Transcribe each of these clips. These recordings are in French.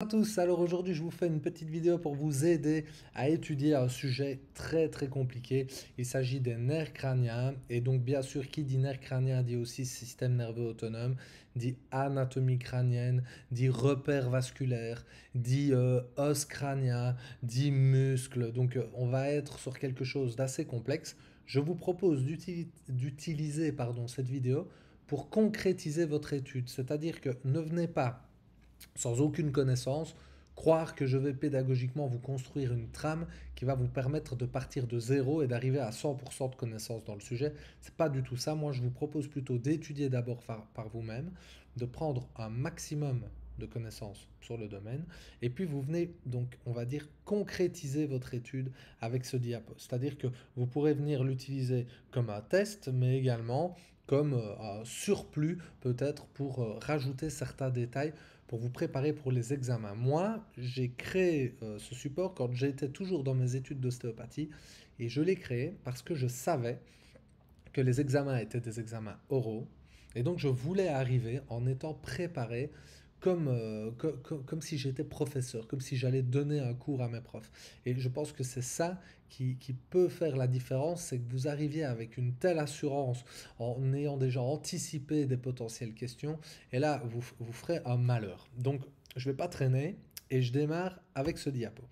Bonjour à tous, alors aujourd'hui je vous fais une petite vidéo pour vous aider à étudier un sujet très compliqué. Il s'agit des nerfs crâniens et donc bien sûr qui dit nerfs crâniens dit aussi système nerveux autonome, dit anatomie crânienne, dit repères vasculaires, dit os crânien, dit muscles. Donc on va être sur quelque chose d'assez complexe. Je vous propose d'utiliser cette vidéo pour concrétiser votre étude, c'est-à-dire que ne venez pas sans aucune connaissance, croire que je vais pédagogiquement vous construire une trame qui va vous permettre de partir de zéro et d'arriver à 100% de connaissances dans le sujet. C'est pas du tout ça. Moi, je vous propose plutôt d'étudier d'abord par vous-même, de prendre un maximum de connaissances sur le domaine, et puis vous venez donc, on va dire, concrétiser votre étude avec ce diapo. C'est-à-dire que vous pourrez venir l'utiliser comme un test, mais également comme un surplus peut-être pour rajouter certains détails pour vous préparer pour les examens. Moi, j'ai créé ce support quand j'étais toujours dans mes études d'ostéopathie et je l'ai créé parce que je savais que les examens étaient des examens oraux et donc je voulais arriver en étant préparé comme si j'étais professeur, comme si j'allais donner un cours à mes profs. Et je pense que c'est ça qui peut faire la différence, c'est que vous arriviez avec une telle assurance en ayant déjà anticipé des potentielles questions, et là, vous ferez un malheur. Donc, je ne vais pas traîner, et je démarre avec ce diapo.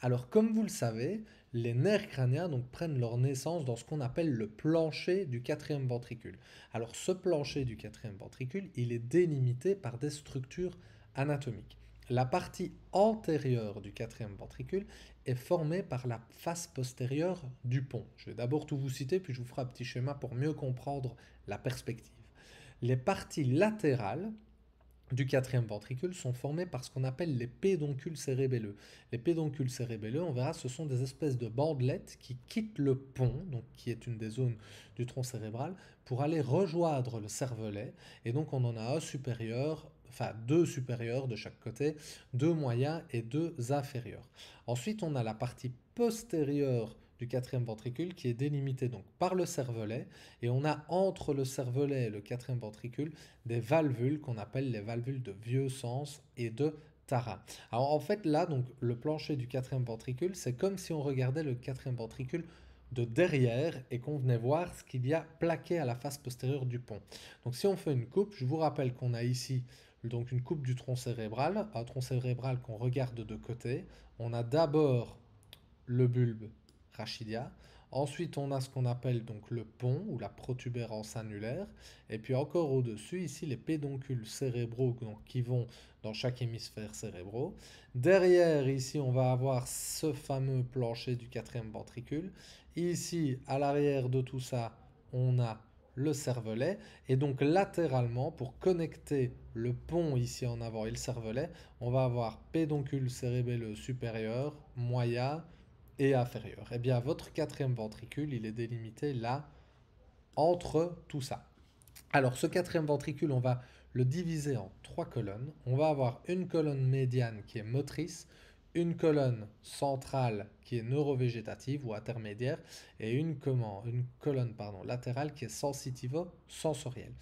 Alors, comme vous le savez, les nerfs crâniens donc, prennent leur naissance dans ce qu'on appelle le plancher du quatrième ventricule. Alors, ce plancher du quatrième ventricule, il est délimité par des structures anatomiques. La partie antérieure du quatrième ventricule est formée par la face postérieure du pont. Je vais d'abord tout vous citer, puis je vous ferai un petit schéma pour mieux comprendre la perspective. Les parties latérales du quatrième ventricule sont formées par ce qu'on appelle les pédoncules cérébelleux. Les pédoncules cérébelleux, on verra, ce sont des espèces de bandelettes qui quittent le pont, donc qui est une des zones du tronc cérébral, pour aller rejoindre le cervelet. Et donc on en a un supérieur, enfin deux supérieurs de chaque côté, deux moyens et deux inférieurs. Ensuite, on a la partie postérieure du quatrième ventricule qui est délimitée donc par le cervelet, et on a entre le cervelet et le quatrième ventricule des valvules qu'on appelle les valvules de vieux sens et de Tara. Alors en fait là, donc le plancher du quatrième ventricule, c'est comme si on regardait le quatrième ventricule de derrière et qu'on venait voir ce qu'il y a plaqué à la face postérieure du pont. Donc si on fait une coupe, je vous rappelle qu'on a ici donc une coupe du tronc cérébral, un tronc cérébral qu'on regarde de côté. On a d'abord le bulbe rachidia. Ensuite, on a ce qu'on appelle donc le pont ou la protubérance annulaire. Et puis encore au-dessus, ici, les pédoncules cérébraux donc, qui vont dans chaque hémisphère cérébraux. Derrière, ici, on va avoir ce fameux plancher du quatrième ventricule. Ici, à l'arrière de tout ça, on a le cervelet. Et donc latéralement, pour connecter le pont ici en avant et le cervelet, on va avoir pédoncule cérébelleux supérieur, moyen, et inférieur. Eh bien, votre quatrième ventricule, il est délimité là, entre tout ça. Alors, ce quatrième ventricule, on va le diviser en trois colonnes. On va avoir une colonne médiane qui est motrice, une colonne centrale qui est neurovégétative ou intermédiaire, et une colonne latérale qui est sensitivo-sensorielle.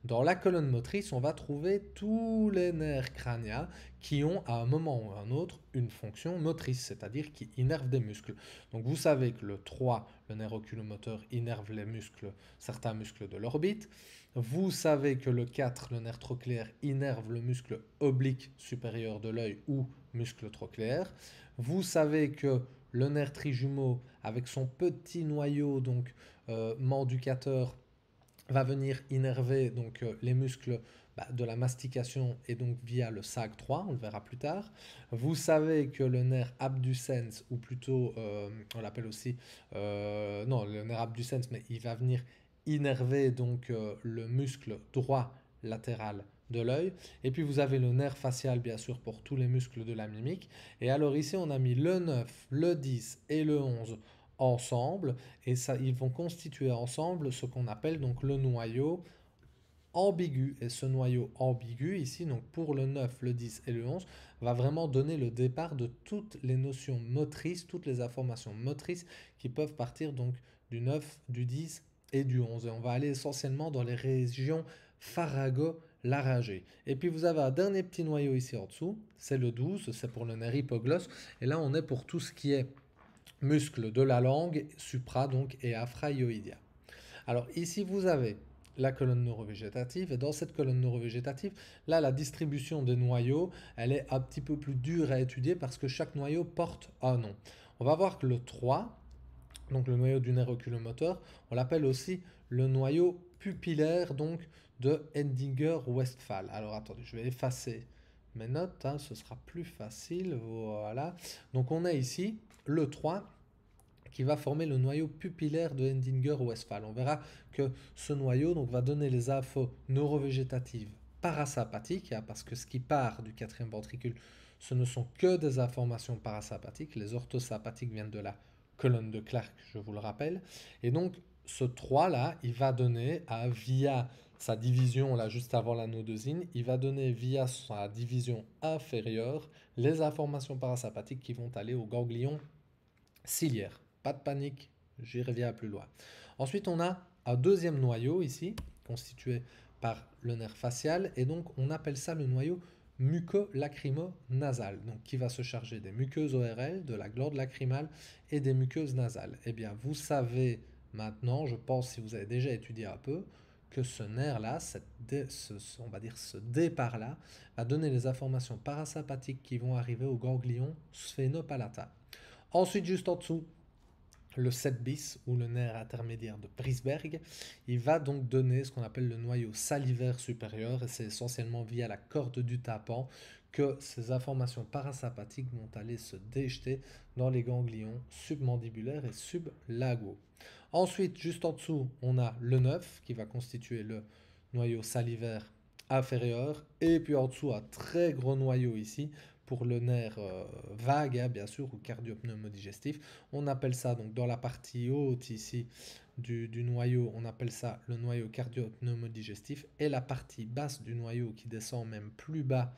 Dans la colonne motrice, on va trouver tous les nerfs crâniens qui ont à un moment ou à un autre une fonction motrice, c'est-à-dire qui innervent des muscles. Donc vous savez que le 3, le nerf oculomoteur, innerve les muscles, certains muscles de l'orbite. Vous savez que le 4, le nerf trochléaire, innerve le muscle oblique supérieur de l'œil ou muscle trochléaire. Vous savez que le nerf trijumeau, avec son petit noyau donc manducateur, va venir innerver donc les muscles de la mastication et donc via le SAG3, on le verra plus tard. Vous savez que le nerf abducens, ou plutôt on l'appelle aussi, non le nerf abducens, mais il va venir innerver donc le muscle droit latéral de l'œil. Et puis vous avez le nerf facial bien sûr pour tous les muscles de la mimique. Et alors ici on a mis le 9, le 10 et le 11 ensemble, et ça, ils vont constituer ensemble ce qu'on appelle donc le noyau ambigu. Et ce noyau ambigu ici, donc pour le 9, le 10 et le 11, va vraiment donner le départ de toutes les notions motrices, toutes les informations motrices qui peuvent partir donc du 9, du 10 et du 11. Et on va aller essentiellement dans les régions pharyngo laryngée. Et puis vous avez un dernier petit noyau ici en dessous, c'est le 12, c'est pour le nerf hypoglosse. Et là, on est pour tout ce qui est muscle de la langue, supra donc et infra-hyoïdia. Alors ici, vous avez la colonne neurovégétative et dans cette colonne neurovégétative, là, la distribution des noyaux, elle est un petit peu plus dure à étudier parce que chaque noyau porte un nom. On va voir que le 3, donc le noyau du nerf oculomoteur, on l'appelle aussi le noyau pupillaire donc de Hendinger-Westphal. Alors attendez, je vais effacer mes notes, hein, ce sera plus facile, voilà. Donc on a ici le 3 qui va former le noyau pupillaire de Hendinger-Westphal. On verra que ce noyau donc, va donner les infos neurovégétatives parasympathiques, hein, parce que ce qui part du quatrième ventricule, ce ne sont que des informations parasympathiques. Les orthosympathiques viennent de la colonne de Clark, je vous le rappelle. Et donc, ce 3-là, il va donner, via sa division, là, juste avant l'anodosine, il va donner, via sa division inférieure, les informations parasympathiques qui vont aller au ganglion ciliaire. Pas de panique, j'y reviens plus loin. Ensuite, on a un deuxième noyau ici, constitué par le nerf facial, et donc on appelle ça le noyau muco-lacrymo-nasal, donc qui va se charger des muqueuses ORL, de la glande lacrymale et des muqueuses nasales. Eh bien, vous savez maintenant, je pense si vous avez déjà étudié un peu, que ce nerf-là, on va dire ce départ-là, va donner les informations parasympathiques qui vont arriver au ganglion sphénopalatal. Ensuite, juste en dessous, le 7 bis ou le nerf intermédiaire de Prisberg, il va donc donner ce qu'on appelle le noyau salivaire supérieur et c'est essentiellement via la corde du tympan que ces informations parasympathiques vont aller se déjeter dans les ganglions submandibulaires et sublagaux. Ensuite, juste en dessous, on a le 9 qui va constituer le noyau salivaire inférieur et puis en dessous un très gros noyau ici pour le nerf vague, hein, bien sûr, ou cardio-pneumodigestif. On appelle ça, donc dans la partie haute ici du noyau, on appelle ça le noyau cardio-pneumodigestif. Et la partie basse du noyau qui descend même plus bas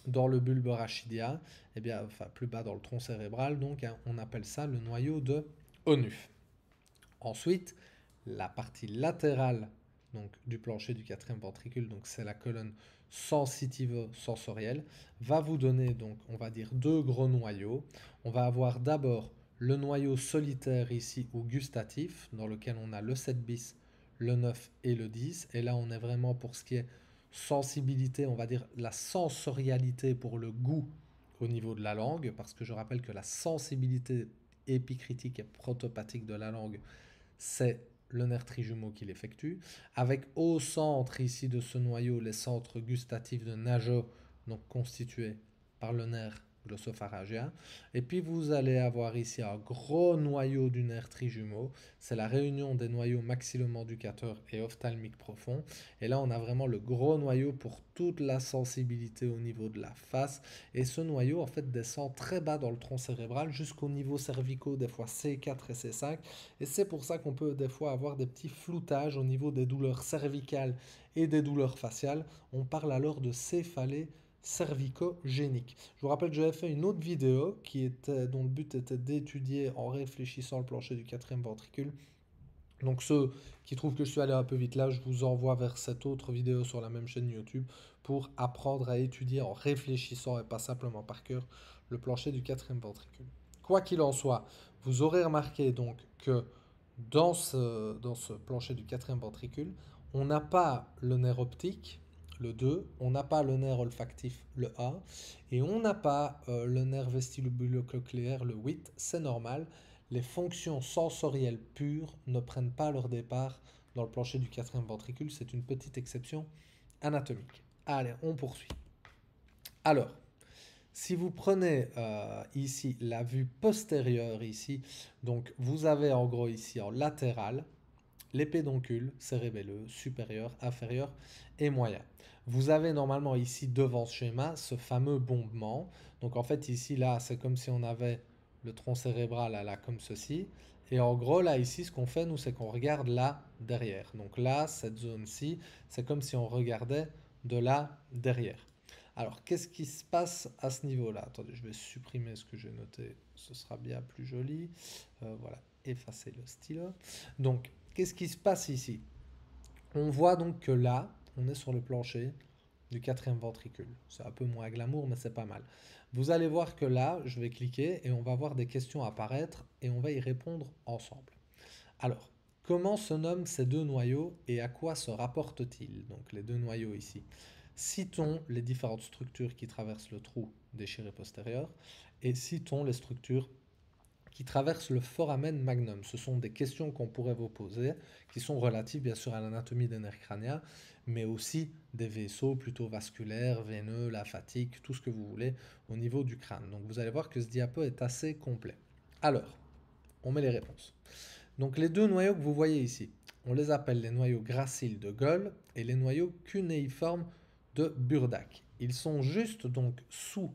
dans le bulbe rachidien, eh bien, enfin plus bas dans le tronc cérébral, donc hein, on appelle ça le noyau de Onuf. Ensuite, la partie latérale donc, du plancher du quatrième ventricule, donc c'est la colonne sensitivo-sensorielle, va vous donner donc, on va dire, deux gros noyaux. On va avoir d'abord le noyau solitaire ici ou gustatif, dans lequel on a le 7 bis, le 9 et le 10. Et là, on est vraiment pour ce qui est sensibilité, on va dire la sensorialité pour le goût au niveau de la langue, parce que je rappelle que la sensibilité épicritique et protopathique de la langue, c'est le nerf trijumeau qui l'effectue, avec au centre ici de ce noyau les centres gustatifs de Nageotte, donc constitués par le nerf glossopharyngien. Et puis vous allez avoir ici un gros noyau du nerf trijumeau, c'est la réunion des noyaux maxillomanducateur et ophtalmique profond. Et là on a vraiment le gros noyau pour toute la sensibilité au niveau de la face. Et ce noyau en fait descend très bas dans le tronc cérébral jusqu'au niveau cervicaux, des fois C4 et C5. Et c'est pour ça qu'on peut des fois avoir des petits floutages au niveau des douleurs cervicales et des douleurs faciales. On parle alors de céphalée cervicogénique. Je vous rappelle que j'avais fait une autre vidéo dont le but était d'étudier en réfléchissant le plancher du quatrième ventricule. Donc ceux qui trouvent que je suis allé un peu vite là, je vous envoie vers cette autre vidéo sur la même chaîne YouTube pour apprendre à étudier en réfléchissant et pas simplement par cœur le plancher du quatrième ventricule. Quoi qu'il en soit, vous aurez remarqué donc que dans ce plancher du quatrième ventricule, on n'a pas le nerf optique, le 2, on n'a pas le nerf olfactif, le 1, et on n'a pas le nerf vestibulo-cochléaire, le 8, c'est normal. Les fonctions sensorielles pures ne prennent pas leur départ dans le plancher du quatrième ventricule, c'est une petite exception anatomique. Allez, on poursuit. Alors, si vous prenez ici la vue postérieure ici, donc vous avez en gros ici en latéral les pédoncules cérébelleux supérieur, inférieur et moyen. Vous avez normalement ici devant ce schéma ce fameux bombement. Donc en fait ici là c'est comme si on avait le tronc cérébral là comme ceci. Et en gros là ici ce qu'on fait nous c'est qu'on regarde là derrière. Donc là cette zone-ci c'est comme si on regardait de là derrière. Alors qu'est-ce qui se passe à ce niveau-là? Attendez, je vais supprimer ce que j'ai noté, ce sera bien plus joli. Voilà, effacer le stylo. Donc qu'est-ce qui se passe ici? On voit donc que là, on est sur le plancher du quatrième ventricule. C'est un peu moins glamour, mais c'est pas mal. Vous allez voir que là, je vais cliquer et on va voir des questions apparaître et on va y répondre ensemble. Alors, comment se nomment ces deux noyaux et à quoi se rapportent-ils? Donc les deux noyaux ici. Citons les différentes structures qui traversent le trou déchiré postérieur et citons les structures qui traversent le foramen magnum. Ce sont des questions qu'on pourrait vous poser, qui sont relatives bien sûr à l'anatomie des nerfs crâniens, mais aussi des vaisseaux plutôt vasculaires, veineux, lymphatiques, tout ce que vous voulez au niveau du crâne. Donc vous allez voir que ce diapo est assez complet. Alors, on met les réponses. Donc les deux noyaux que vous voyez ici, on les appelle les noyaux graciles de Goll et les noyaux cunéiformes de Burdak. Ils sont juste donc sous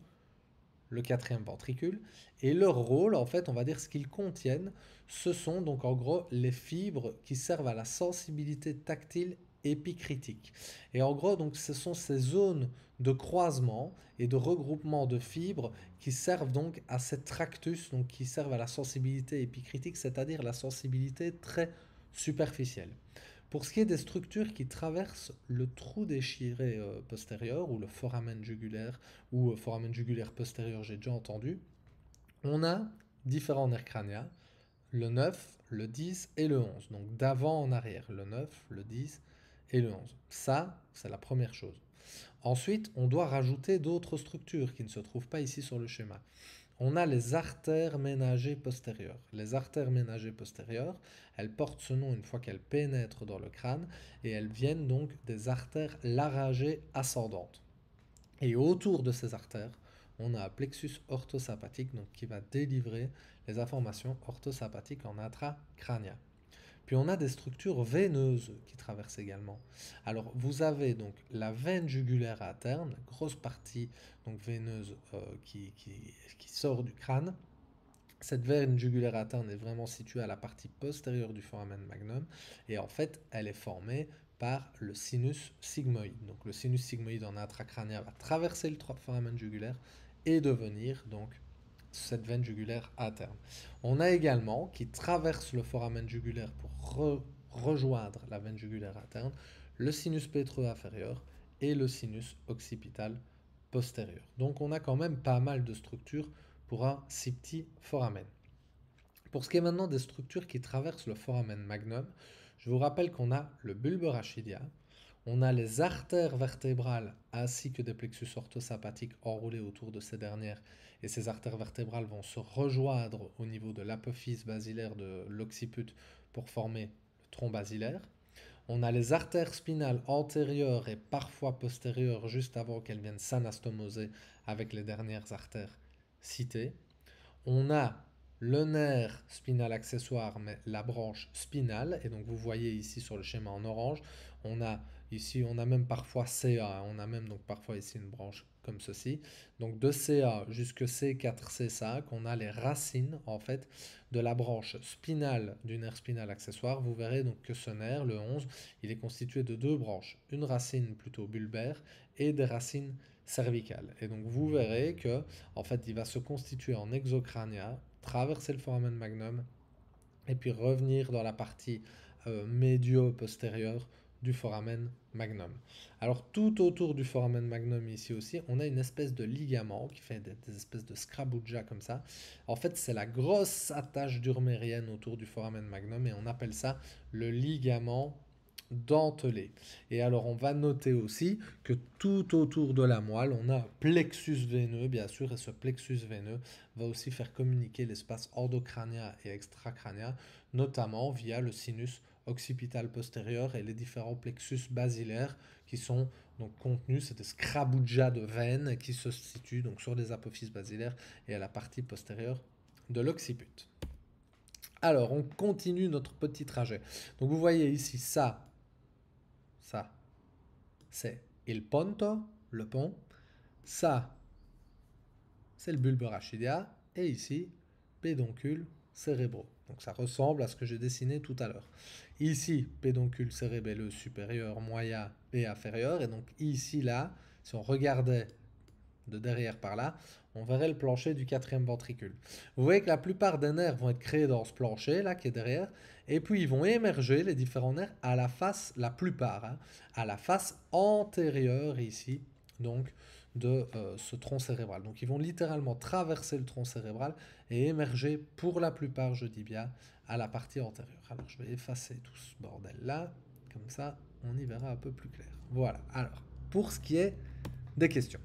le quatrième ventricule, et leur rôle, en fait, on va dire ce qu'ils contiennent, ce sont donc en gros les fibres qui servent à la sensibilité tactile épicritique. Et en gros, donc, ce sont ces zones de croisement et de regroupement de fibres qui servent donc à cette tractus, donc qui servent à la sensibilité épicritique, c'est-à-dire la sensibilité très superficielle. Pour ce qui est des structures qui traversent le trou déchiré postérieur ou le foramen jugulaire ou foramen jugulaire postérieur, j'ai déjà entendu, on a différents nerfs crâniens, le 9, le 10 et le 11. Donc d'avant en arrière, le 9, le 10 et le 11. Ça, c'est la première chose. Ensuite, on doit rajouter d'autres structures qui ne se trouvent pas ici sur le schéma. On a les artères ménagées postérieures. Les artères ménagées postérieures, elles portent ce nom une fois qu'elles pénètrent dans le crâne et elles viennent donc des artères laryngées ascendantes. Et autour de ces artères, on a un plexus orthosympathique donc qui va délivrer les informations orthosympathiques en intracrânien. Puis on a des structures veineuses qui traversent également. Alors vous avez donc la veine jugulaire interne, grosse partie donc veineuse qui sort du crâne. Cette veine jugulaire interne est vraiment située à la partie postérieure du foramen magnum et en fait elle est formée par le sinus sigmoïde. Donc le sinus sigmoïde en intracrânien va traverser le foramen jugulaire et devenir donc cette veine jugulaire interne. On a également, qui traverse le foramen jugulaire pour rejoindre la veine jugulaire interne, le sinus pétreux inférieur et le sinus occipital postérieur. Donc on a quand même pas mal de structures pour un si petit foramen. Pour ce qui est maintenant des structures qui traversent le foramen magnum, je vous rappelle qu'on a le bulbe rachidien, on a les artères vertébrales ainsi que des plexus orthosympathiques enroulés autour de ces dernières et ces artères vertébrales vont se rejoindre au niveau de l'apophyse basilaire de l'occiput pour former le tronc basilaire. On a les artères spinales antérieures et parfois postérieures juste avant qu'elles viennent s'anastomoser avec les dernières artères citées. On a le nerf spinal accessoire, mais la branche spinale. Et donc vous voyez ici sur le schéma en orange, on a ici, on a même parfois CA, on a même donc parfois ici une branche comme ceci. Donc de CA jusque C4, C5, on a les racines en fait de la branche spinale du nerf spinal accessoire. Vous verrez donc que ce nerf, le 11, il est constitué de deux branches, une racine plutôt bulbaire et des racines cervicales. Et donc vous verrez que en fait il va se constituer en exocrânia, traverser le foramen magnum et puis revenir dans la partie médio-postérieure du foramen magnum. Alors tout autour du foramen magnum ici aussi, on a une espèce de ligament qui fait des espèces de scrabouja comme ça. En fait, c'est la grosse attache durmérienne autour du foramen magnum et on appelle ça le ligament dentelé. Et alors on va noter aussi que tout autour de la moelle, on a un plexus veineux, bien sûr, et ce plexus veineux va aussi faire communiquer l'espace endocrânien et extracrânien, notamment via le sinus occipital postérieur et les différents plexus basilaires qui sont donc contenus, c'est des scrabouja de veines qui se situent donc sur les apophyses basilaires et à la partie postérieure de l'occiput. Alors, on continue notre petit trajet. Donc vous voyez ici ça, c'est il ponto, le pont. Ça, c'est le bulbe rachidien. Et ici, pédoncule cérébraux. Donc ça ressemble à ce que j'ai dessiné tout à l'heure. Ici, pédoncule cérébelleux supérieur, moyen et inférieur. Et donc ici, là, si on regardait de derrière par là, on verrait le plancher du quatrième ventricule. Vous voyez que la plupart des nerfs vont être créés dans ce plancher là qui est derrière, et puis ils vont émerger les différents nerfs à la face, la plupart, hein, à la face antérieure ici, donc de ce tronc cérébral. Donc ils vont littéralement traverser le tronc cérébral et émerger pour la plupart, je dis bien, à la partie antérieure. Alors je vais effacer tout ce bordel là, comme ça on y verra un peu plus clair. Voilà, alors pour ce qui est des questions.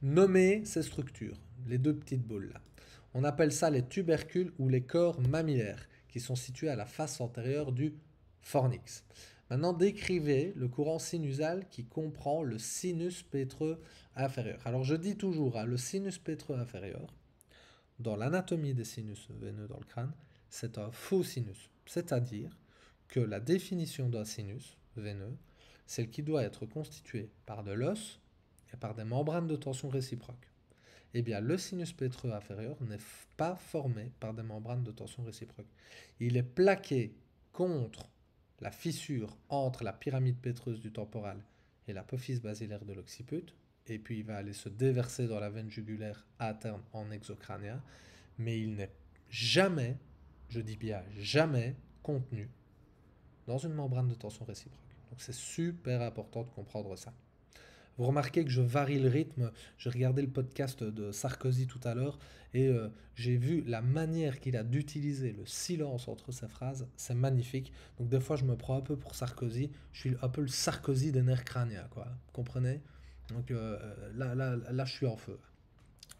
Nommer ces structures, les deux petites boules là. On appelle ça les tubercules ou les corps mammillaires qui sont situés à la face antérieure du fornix. Maintenant, décrivez le courant sinusal qui comprend le sinus pétreux inférieur. Alors, je dis toujours, hein, le sinus pétreux inférieur, dans l'anatomie des sinus veineux dans le crâne, c'est un faux sinus. C'est-à-dire que la définition d'un sinus veineux, celle qui doit être constituée par de l'os et par des membranes de tension réciproque. Eh bien, le sinus pétreux inférieur n'est pas formé par des membranes de tension réciproque. Il est plaqué contre la fissure entre la pyramide pétreuse du temporal et l'apophyse basilaire de l'occiput, et puis il va aller se déverser dans la veine jugulaire interne en exocrânien, mais il n'est jamais, je dis bien jamais, contenu dans une membrane de tension réciproque. Donc c'est super important de comprendre ça. Vous remarquez que je varie le rythme. J'ai regardé le podcast de Sarkozy tout à l'heure et j'ai vu la manière qu'il a d'utiliser le silence entre ses phrases. C'est magnifique. Donc des fois, je me prends un peu pour Sarkozy. Je suis un peu le Sarkozy des nerfs crâniens, quoi. Vous comprenez? Donc là, je suis en feu.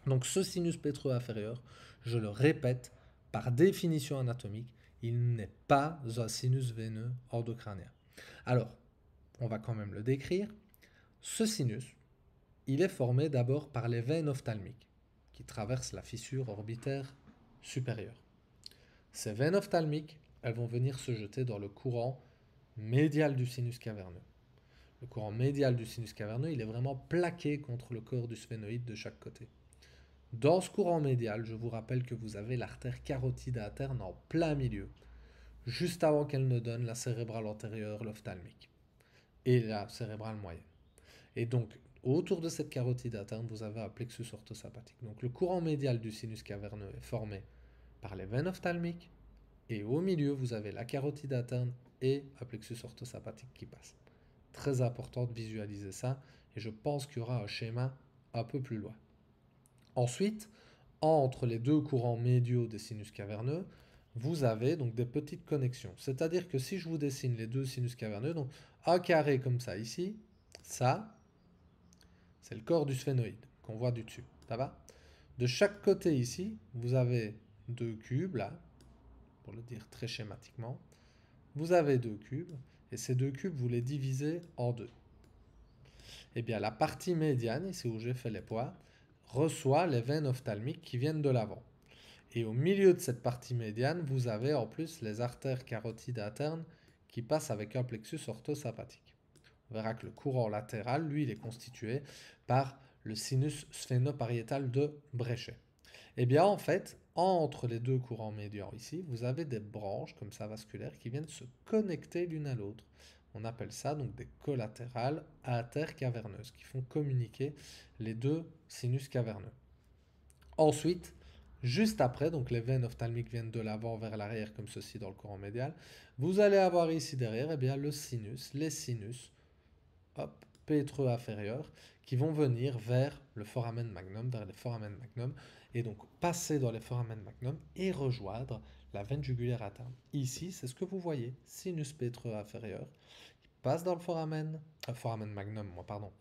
Donc ce sinus pétreux inférieur, je le répète, par définition anatomique, il n'est pas un sinus veineux endocrânien. Alors, on va quand même le décrire. Ce sinus, il est formé d'abord par les veines ophtalmiques qui traversent la fissure orbitaire supérieure. Ces veines ophtalmiques, elles vont venir se jeter dans le courant médial du sinus caverneux. Le courant médial du sinus caverneux, il est vraiment plaqué contre le corps du sphénoïde de chaque côté. Dans ce courant médial, je vous rappelle que vous avez l'artère carotide interne en plein milieu, juste avant qu'elle ne donne la cérébrale antérieure, l'ophtalmique, et la cérébrale moyenne. Et donc, autour de cette carotide interne, vous avez un plexus orthosympathique. Donc, le courant médial du sinus caverneux est formé par les veines ophtalmiques, et au milieu, vous avez la carotide interne et un plexus orthosympathique qui passe. Très important de visualiser ça, et je pense qu'il y aura un schéma un peu plus loin. Ensuite, entre les deux courants médiaux des sinus caverneux, vous avez donc des petites connexions. C'est-à-dire que si je vous dessine les deux sinus caverneux, donc un carré comme ça ici, ça, c'est le corps du sphénoïde qu'on voit du dessus. Ça va? De chaque côté ici, vous avez deux cubes là, pour le dire très schématiquement. Vous avez deux cubes, et ces deux cubes, vous les divisez en deux. Eh bien, la partie médiane, ici où j'ai fait les poids, reçoit les veines ophtalmiques qui viennent de l'avant. Et au milieu de cette partie médiane, vous avez en plus les artères carotides internes qui passent avec un plexus orthosympathique. On verra que le courant latéral, lui, il est constitué par le sinus sphénopariétal de Bréchet. Eh bien, en fait, entre les deux courants médians ici, vous avez des branches comme ça vasculaires qui viennent se connecter l'une à l'autre. On appelle ça donc des collatérales intercaverneuses qui font communiquer les deux sinus caverneux. Ensuite, juste après, donc les veines ophtalmiques viennent de l'avant vers l'arrière comme ceci dans le courant médial, vous allez avoir ici derrière le sinus, les sinus, hop, pétreux inférieurs, qui vont venir vers le foramen magnum, vers les foramen magnum, et donc passer dans les foramen magnum et rejoindre la veine jugulaire interne. Ici, c'est ce que vous voyez, sinus pétreux inférieur, il passe dans le foramen magnum,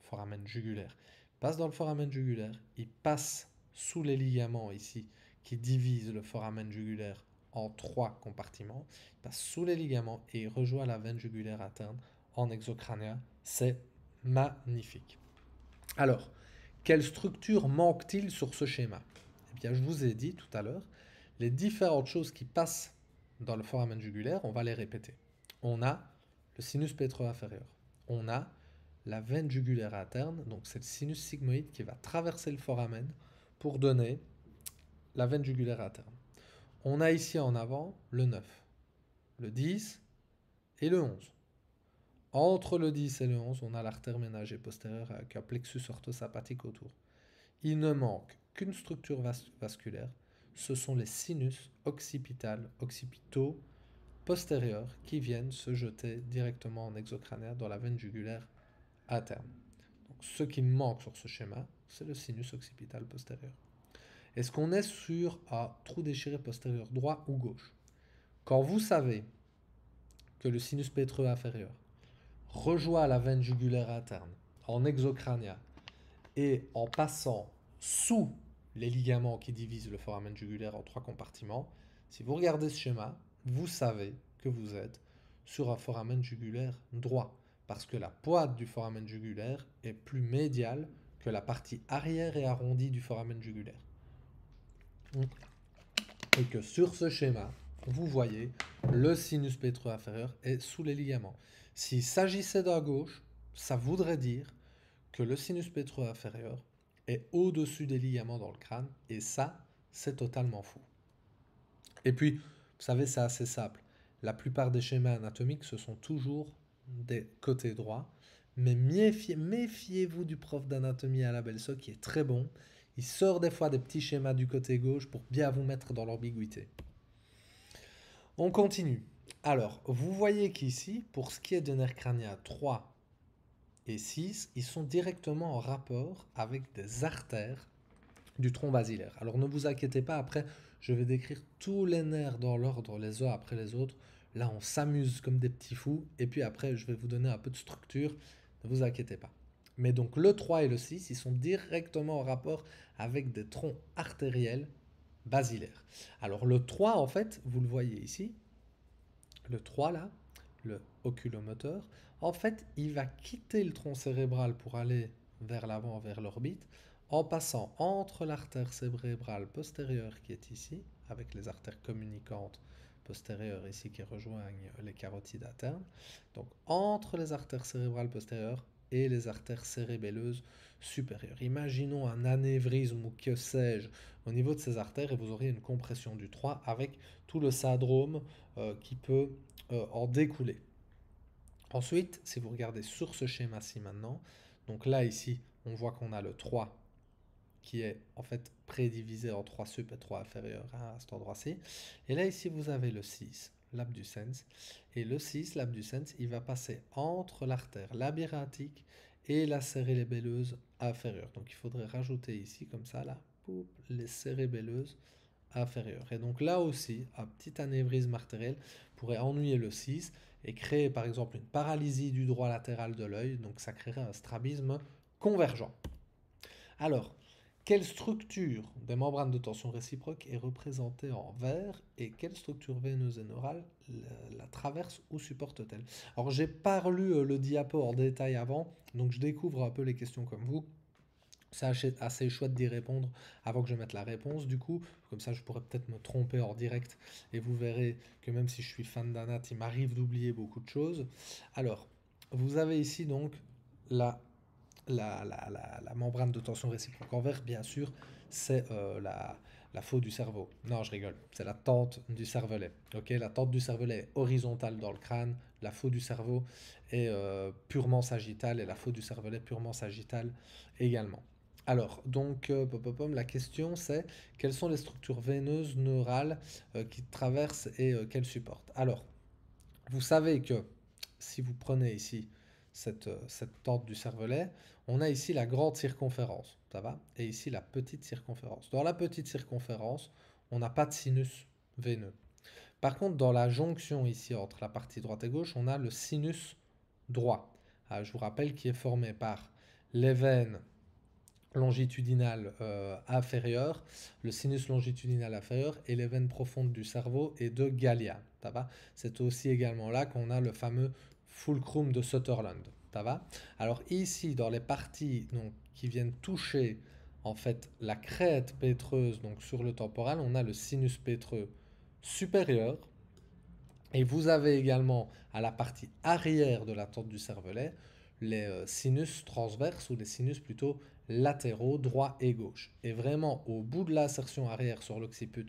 foramen jugulaire, passe dans le foramen jugulaire, il passe sous les ligaments ici, qui divisent le foramen jugulaire en trois compartiments, il passe sous les ligaments et il rejoint la veine jugulaire interne en exocrânien. C'est magnifique. Alors, quelle structure manque-t-il sur ce schéma? Eh bien, je vous ai dit tout à l'heure, les différentes choses qui passent dans le foramen jugulaire, on va les répéter. On a le sinus pétreux inférieur. On a la veine jugulaire interne, donc c'est le sinus sigmoïde qui va traverser le foramen pour donner la veine jugulaire interne. On a ici en avant le 9, le 10 et le 11. Entre le 10 et le 11, on a l'artère ménagée postérieure avec un plexus orthosympathique autour. il ne manque qu'une structure vasculaire, ce sont les sinus occipitaux postérieurs qui viennent se jeter directement en exocrânien dans la veine jugulaire interne. Donc, ce qui manque sur ce schéma, c'est le sinus occipital postérieur. Est-ce qu'on est sur un trou déchiré postérieur droit ou gauche? Quand vous savez que le sinus pétreux inférieur rejoint la veine jugulaire interne en exocrânien et en passant sous les ligaments qui divisent le foramen jugulaire en 3 compartiments, si vous regardez ce schéma, vous savez que vous êtes sur un foramen jugulaire droit, parce que la pointe du foramen jugulaire est plus médiale que la partie arrière et arrondie du foramen jugulaire. Et que sur ce schéma, vous voyez, le sinus pétreux inférieur est sous les ligaments. S'il s'agissait d'un gauche, ça voudrait dire que le sinus pétreux inférieur est au-dessus des ligaments dans le crâne, et ça, c'est totalement faux. Et puis, vous savez, c'est assez simple. La plupart des schémas anatomiques, ce sont toujours des côtés droits, mais méfiez-vous du prof d'anatomie à la Belso qui est très bon. Il sort des fois des petits schémas du côté gauche pour bien vous mettre dans l'ambiguïté. On continue. Alors, vous voyez qu'ici, pour ce qui est de nerfs crâniens 3 et 6, ils sont directement en rapport avec des artères du tronc basilaire. Alors ne vous inquiétez pas, après je vais décrire tous les nerfs dans l'ordre les uns après les autres. Là on s'amuse comme des petits fous et puis après je vais vous donner un peu de structure, ne vous inquiétez pas. Mais donc le 3 et le 6, ils sont directement en rapport avec des troncs artériels basilaires. Alors le 3 en fait, vous le voyez ici, le 3 là, le oculomoteur, en fait il va quitter le tronc cérébral pour aller vers l'avant, vers l'orbite, en passant entre l'artère cérébrale postérieure qui est ici, avec les artères communicantes postérieures ici qui rejoignent les carotides internes, donc entre les artères cérébrales postérieures et les artères cérébelleuses supérieures. Imaginons un anévrisme ou que sais-je au niveau de ces artères et vous aurez une compression du 3 avec tout le syndrome qui peut en découler. Ensuite, si vous regardez sur ce schéma-ci maintenant, donc là ici, on voit qu'on a le 3 qui est en fait prédivisé en 3 sup et 3 inférieur à cet endroit-ci. Et là ici, vous avez le 6, l'abducens. Et le 6, l'abducens, il va passer entre l'artère labyrinthique et la cérébelleuse inférieure. Donc il faudrait rajouter ici, comme ça, là, les cérébelleuses inférieures. Et donc là aussi, un petit anévrisme artériel pourrait ennuyer le 6 et créer par exemple une paralysie du droit latéral de l'œil. Donc ça créerait un strabisme convergent. Alors, quelle structure des membranes de tension réciproque est représentée en vert et quelle structure veineuse et neurale la traverse ou supporte-t-elle? Alors, j'ai pas lu le diapo en détail avant, donc je découvre un peu les questions comme vous. C'est assez chouette d'y répondre avant que je mette la réponse, du coup, comme ça je pourrais peut-être me tromper en direct et vous verrez que même si je suis fan d'anat, il m'arrive d'oublier beaucoup de choses. Alors, vous avez ici donc la membrane de tension réciproque en vert, bien sûr, c'est la faute du cerveau. Non, je rigole. C'est la tente du cervelet. Ok, la tente du cervelet est horizontale dans le crâne. La faute du cerveau est purement sagittale et la faute du cervelet purement sagittale également. Alors, donc, la question c'est quelles sont les structures veineuses neurales qui traversent et qu'elles supportent. Alors, vous savez que si vous prenez ici cette tente du cervelet, on a ici la grande circonférence, ça va? Et ici la petite circonférence. Dans la petite circonférence, on n'a pas de sinus veineux. Par contre, dans la jonction ici entre la partie droite et gauche, on a le sinus droit. Je vous rappelle qu'il est formé par les veines longitudinales inférieures, le sinus longitudinal inférieur et les veines profondes du cerveau et de Gallia. Ça va? C'est aussi également là qu'on a le fameux fulcrum de Sutherland. Ça va? Alors ici, dans les parties donc, qui viennent toucher en fait la crête pétreuse, donc sur le temporal, on a le sinus pétreux supérieur. Et vous avez également à la partie arrière de la tente du cervelet les sinus transverses ou les sinus plutôt latéraux, droit et gauche. Et vraiment au bout de l'insertion arrière sur l'occiput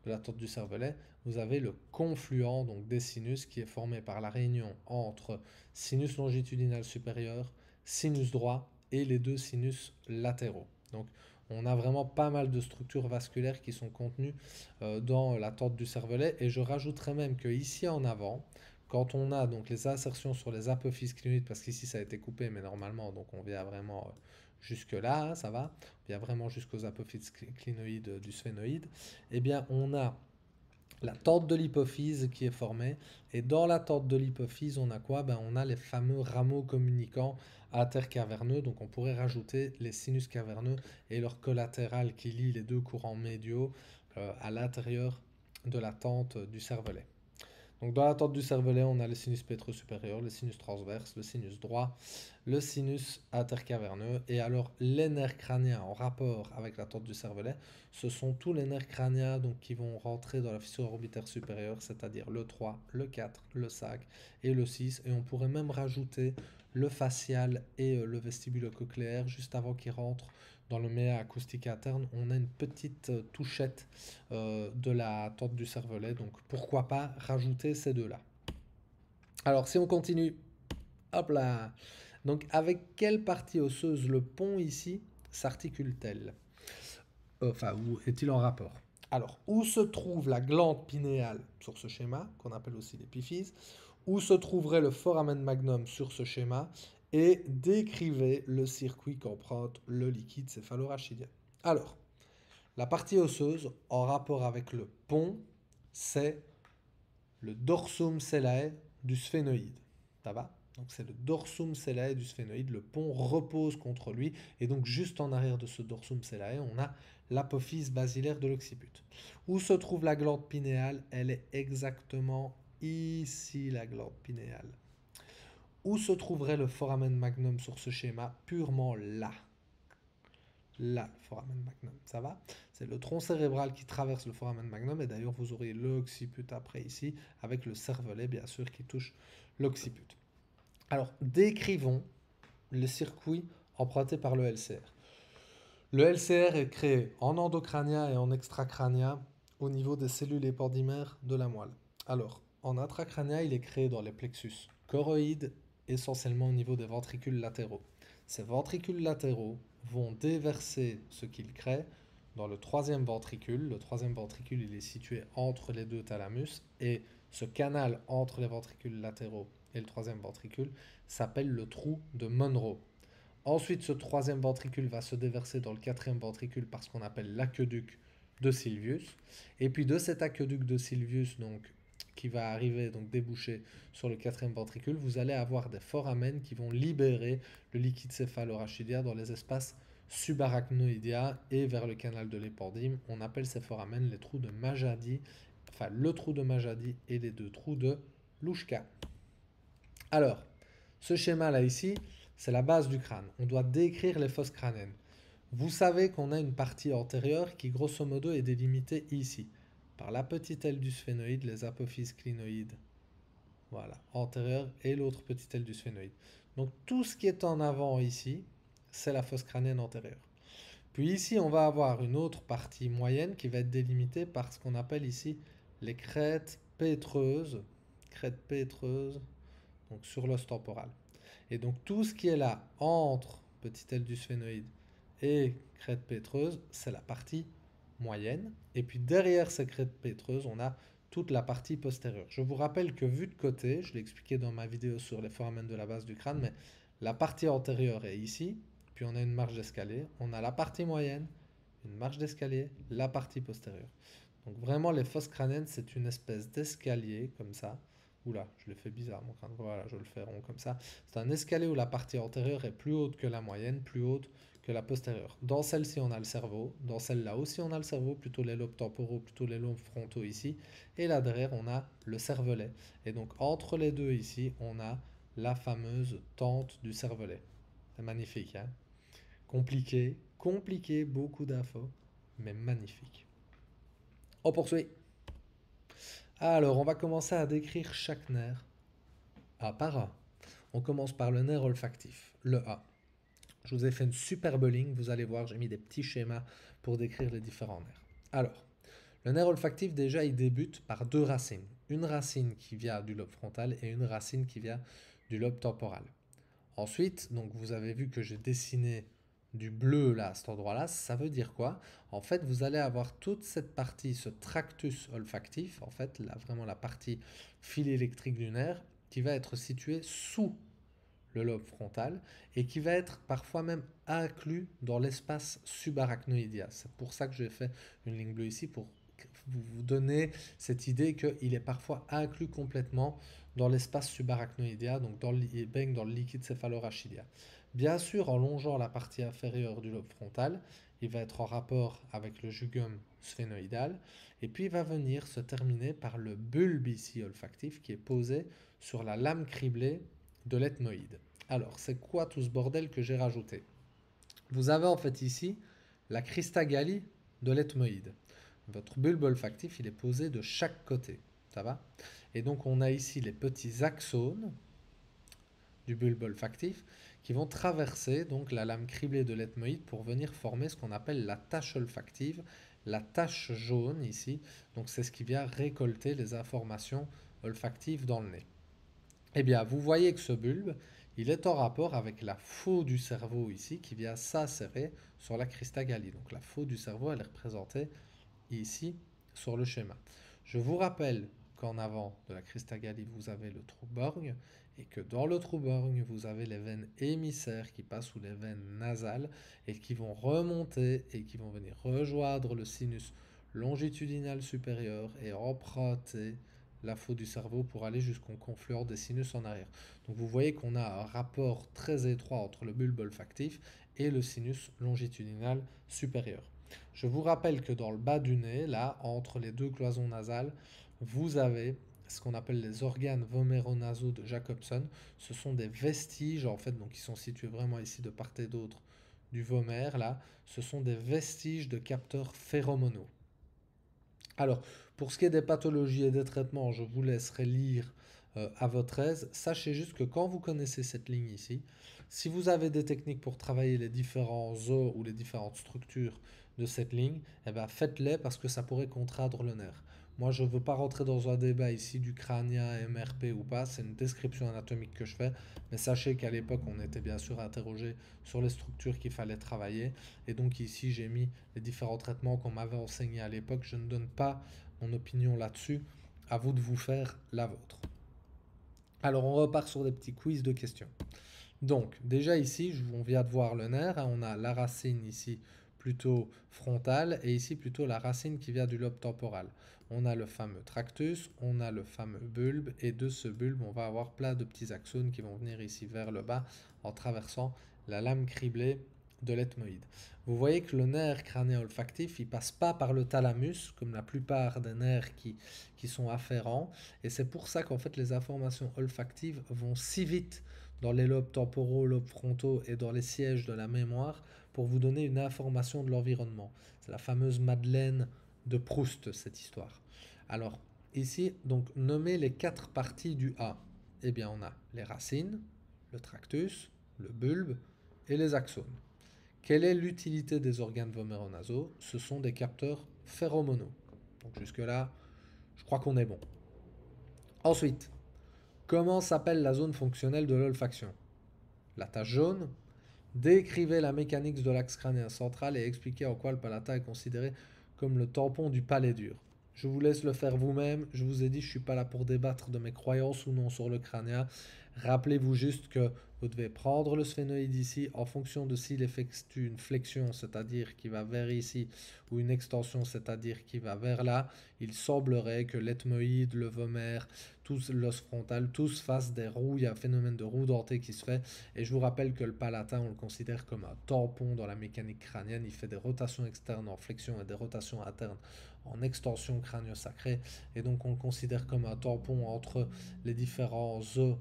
de la tente du cervelet, vous avez le confluent donc des sinus qui est formé par la réunion entre sinus longitudinal supérieur, sinus droit et les deux sinus latéraux. Donc On a vraiment pas mal de structures vasculaires qui sont contenues dans la tente du cervelet. Et je rajouterais même que ici en avant, quand on a donc les insertions sur les apophyses clinoïdes, parce qu'ici ça a été coupé, mais normalement donc on vient vraiment jusque là, hein, ça va, on vient vraiment jusqu'aux apophyses clinoïdes du sphénoïde, eh bien on a la tente de l'hypophyse qui est formée. Et dans la tente de l'hypophyse, on a quoi? Ben, on a les fameux rameaux communicants intercaverneux. Donc on pourrait rajouter les sinus caverneux et leur collatéral qui lie les deux courants médiaux à l'intérieur de la tente du cervelet. Donc dans la tente du cervelet, on a le sinus pétro-supérieur, le sinus transverse, le sinus droit, le sinus intercaverneux. Et alors les nerfs crâniens en rapport avec la tente du cervelet, ce sont tous les nerfs crâniens donc, qui vont rentrer dans la fissure orbitaire supérieure, c'est-à-dire le 3, le 4, le 5 et le 6. Et on pourrait même rajouter le facial et le vestibulo-cochléaire juste avant qu'ils rentrent dans le méa acoustique interne. On a une petite touchette de la tente du cervelet, donc pourquoi pas rajouter ces deux-là. Alors si on continue, hop là, donc avec quelle partie osseuse le pont ici s'articule-t-elle? Enfin, où est-il en rapport? Alors, où se trouve la glande pinéale sur ce schéma, qu'on appelle aussi l'épiphyse? Où se trouverait le foramen magnum sur ce schéma? Et décrivez le circuit qu'emprunte le liquide céphalorachidien. Alors, la partie osseuse en rapport avec le pont, c'est le dorsum sellae du sphénoïde. Ça va? Donc c'est le dorsum sellae du sphénoïde. Le pont repose contre lui. Et donc juste en arrière de ce dorsum sellae, on a l'apophyse basilaire de l'occiput. Où se trouve la glande pinéale? Elle est exactement ici, la glande pinéale. Où se trouverait le foramen magnum sur ce schéma? Purement là. Là, le foramen magnum, ça va? C'est le tronc cérébral qui traverse le foramen magnum, et d'ailleurs vous aurez l'occiput après ici, avec le cervelet bien sûr qui touche l'occiput. Alors, décrivons le circuit emprunté par le LCR. Le LCR est créé en endocrânien et en extracrânien au niveau des cellules épandymères de la moelle. Alors, en intracrânien, il est créé dans les plexus choroïdes, essentiellement au niveau des ventricules latéraux. Ces ventricules latéraux vont déverser ce qu'ils créent dans le troisième ventricule. Le troisième ventricule, il est situé entre les deux thalamus, et ce canal entre les ventricules latéraux et le troisième ventricule s'appelle le trou de Monro. Ensuite, ce troisième ventricule va se déverser dans le quatrième ventricule par ce qu'on appelle l'aqueduc de Sylvius. Et puis de cet aqueduc de Sylvius, donc, qui va arriver, donc déboucher sur le quatrième ventricule, vous allez avoir des foramen qui vont libérer le liquide céphalorachidien dans les espaces subarachnoïdia et vers le canal de l'épendyme. On appelle ces foramen les trous de Majadi, enfin le trou de Majadi et les deux trous de Louchka. Alors, ce schéma-là ici, c'est la base du crâne. On doit décrire les fosses crâniennes. Vous savez qu'on a une partie antérieure qui, grosso modo, est délimitée ici, par la petite aile du sphénoïde, les apophyses clinoïdes. Voilà, antérieure, et l'autre petite aile du sphénoïde. Donc tout ce qui est en avant ici, c'est la fosse crânienne antérieure. Puis ici, on va avoir une autre partie moyenne qui va être délimitée par ce qu'on appelle ici les crêtes pétreuses. Crêtes pétreuses, donc sur l'os temporal. Et donc tout ce qui est là entre petite aile du sphénoïde et crête pétreuse, c'est la partie moyenne. Et puis derrière ces crêtes pétreuses, on a toute la partie postérieure. Je vous rappelle que vu de côté, je l'ai expliqué dans ma vidéo sur les foramen de la base du crâne, mais la partie antérieure est ici, puis on a une marche d'escalier, on a la partie moyenne, une marche d'escalier, la partie postérieure. Donc vraiment les fosses crâniennes, c'est une espèce d'escalier comme ça. Oula, je le fais bizarre mon crâne, voilà, je le fais rond comme ça. C'est un escalier où la partie antérieure est plus haute que la moyenne, plus haute que la postérieure. Dans celle-ci, on a le cerveau. Dans celle-là aussi, on a le cerveau, plutôt les lobes temporaux, plutôt les lobes frontaux ici. Et là derrière, on a le cervelet. Et donc, entre les deux ici, on a la fameuse tente du cervelet. C'est magnifique, hein? Compliqué, compliqué, beaucoup d'infos, mais magnifique. On poursuit. Alors, on va commencer à décrire chaque nerf A par A. On commence par le nerf olfactif, le A. Je vous ai fait une superbe ligne, vous allez voir, j'ai mis des petits schémas pour décrire les différents nerfs. Alors, le nerf olfactif, déjà, il débute par deux racines. Une racine qui vient du lobe frontal et une racine qui vient du lobe temporal. Ensuite, donc vous avez vu que j'ai dessiné du bleu là, à cet endroit-là, ça veut dire quoi? En fait, vous allez avoir toute cette partie, ce tractus olfactif, en fait, là, vraiment la partie fil électrique du nerf, qui va être située sous le lobe frontal et qui va être parfois même inclus dans l'espace subarachnoïdien. C'est pour ça que j'ai fait une ligne bleue ici, pour vous donner cette idée qu'il est parfois inclus complètement dans l'espace subarachnoïdien, donc il baigne dans le liquide céphalorachidien. Bien sûr, en longeant la partie inférieure du lobe frontal, il va être en rapport avec le jugum sphénoïdal, et puis il va venir se terminer par le bulbe ici olfactif qui est posé sur la lame criblée de l'ethmoïde. Alors, c'est quoi tout ce bordel que j'ai rajouté? Vous avez en fait ici la cristagalie de l'ethmoïde. Votre bulbe olfactif, il est posé de chaque côté. Ça va? Et donc, on a ici les petits axones du bulbe olfactif qui vont traverser donc la lame criblée de l'ethmoïde pour venir former ce qu'on appelle la tache olfactive, la tache jaune ici. Donc, c'est ce qui vient récolter les informations olfactives dans le nez. Eh bien, vous voyez que ce bulbe, il est en rapport avec la faux du cerveau ici, qui vient s'insérer sur la cristagalie. Donc la faux du cerveau, elle est représentée ici sur le schéma. Je vous rappelle qu'en avant de la cristagalie, vous avez le trou borgne, et que dans le trou borgne, vous avez les veines émissaires qui passent sous les veines nasales, et qui vont remonter, et qui vont venir rejoindre le sinus longitudinal supérieur, et emprunter la faux du cerveau pour aller jusqu'au confluent des sinus en arrière. Donc vous voyez qu'on a un rapport très étroit entre le bulbe olfactif et le sinus longitudinal supérieur. Je vous rappelle que dans le bas du nez, là, entre les deux cloisons nasales, vous avez ce qu'on appelle les organes voméronasaux de Jacobson. Ce sont des vestiges, en fait, donc qui sont situés vraiment ici de part et d'autre du vomère, là. Ce sont des vestiges de capteurs phéromonaux. Alors, pour ce qui est des pathologies et des traitements, je vous laisserai lire à votre aise. Sachez juste que quand vous connaissez cette ligne ici, si vous avez des techniques pour travailler les différents os ou les différentes structures de cette ligne, eh ben faites-les parce que ça pourrait contraindre le nerf. Moi, je ne veux pas rentrer dans un débat ici du crânien, MRP ou pas, c'est une description anatomique que je fais, mais sachez qu'à l'époque, on était bien sûr interrogé sur les structures qu'il fallait travailler, et donc ici, j'ai mis les différents traitements qu'on m'avait enseignés à l'époque. Je ne donne pas mon opinion là-dessus, à vous de vous faire la vôtre. Alors, on repart sur des petits quiz de questions. Donc, déjà ici, on vient de voir le nerf, hein, on a la racine ici plutôt frontale et ici plutôt la racine qui vient du lobe temporal. On a le fameux tractus, on a le fameux bulbe et de ce bulbe, on va avoir plein de petits axones qui vont venir ici vers le bas en traversant la lame criblée de l'ethmoïde. Vous voyez que le nerf crânien olfactif, il passe pas par le thalamus comme la plupart des nerfs qui sont afférents et c'est pour ça qu'en fait les informations olfactives vont si vite dans les lobes temporaux, lobes frontaux et dans les sièges de la mémoire pour vous donner une information de l'environnement. C'est la fameuse Madeleine de Proust, cette histoire. Alors, ici, donc, nommez les 4 parties du A. Eh bien, on a les racines, le tractus, le bulbe et les axones. Quelle est l'utilité des organes voméronasaux? Ce sont des capteurs phéromonaux. Donc jusque-là, je crois qu'on est bon. Ensuite, comment s'appelle la zone fonctionnelle de l'olfaction? La tache jaune. Décrivez la mécanique de l'axe crânien central et expliquez en quoi le palatin est considéré comme le tampon du palais dur. Je vous laisse le faire vous-même. Je vous ai dit, je ne suis pas là pour débattre de mes croyances ou non sur le crânien. Rappelez-vous juste que vous devez prendre le sphénoïde ici en fonction de s'il effectue une flexion, c'est-à-dire qui va vers ici, ou une extension, c'est-à-dire qui va vers là. Il semblerait que l'ethmoïde, le vomère, l'os frontal, tous fassent des roues. Il y a un phénomène de roue dentée qui se fait. Et je vous rappelle que le palatin, on le considère comme un tampon dans la mécanique crânienne. Il fait des rotations externes en flexion et des rotations internes en extension crânio-sacrée. Et donc on le considère comme un tampon entre les différents os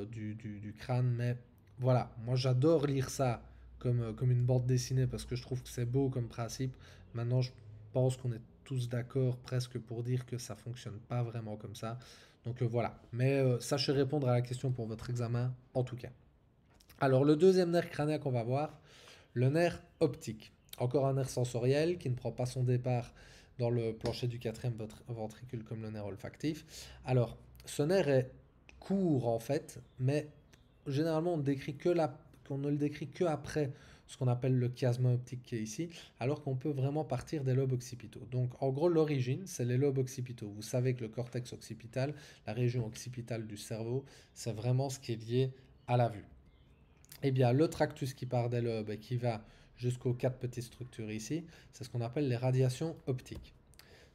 du crâne. Mais voilà, moi j'adore lire ça comme une bande dessinée parce que je trouve que c'est beau comme principe. Maintenant, je pense qu'on est tous d'accord presque pour dire que ça fonctionne pas vraiment comme ça. Donc voilà, mais sachez répondre à la question pour votre examen en tout cas. Alors le deuxième nerf crânien qu'on va voir, le nerf optique. Encore un nerf sensoriel qui ne prend pas son départ dans le plancher du quatrième ventricule comme le nerf olfactif. Alors ce nerf est court en fait, mais généralement on ne le décrit que après ce qu'on appelle le chiasma optique qui est ici, alors qu'on peut vraiment partir des lobes occipitaux. Donc en gros, l'origine, c'est les lobes occipitaux. Vous savez que le cortex occipital, la région occipitale du cerveau, c'est vraiment ce qui est lié à la vue. Eh bien, le tractus qui part des lobes et qui va jusqu'aux 4 petites structures ici, c'est ce qu'on appelle les radiations optiques.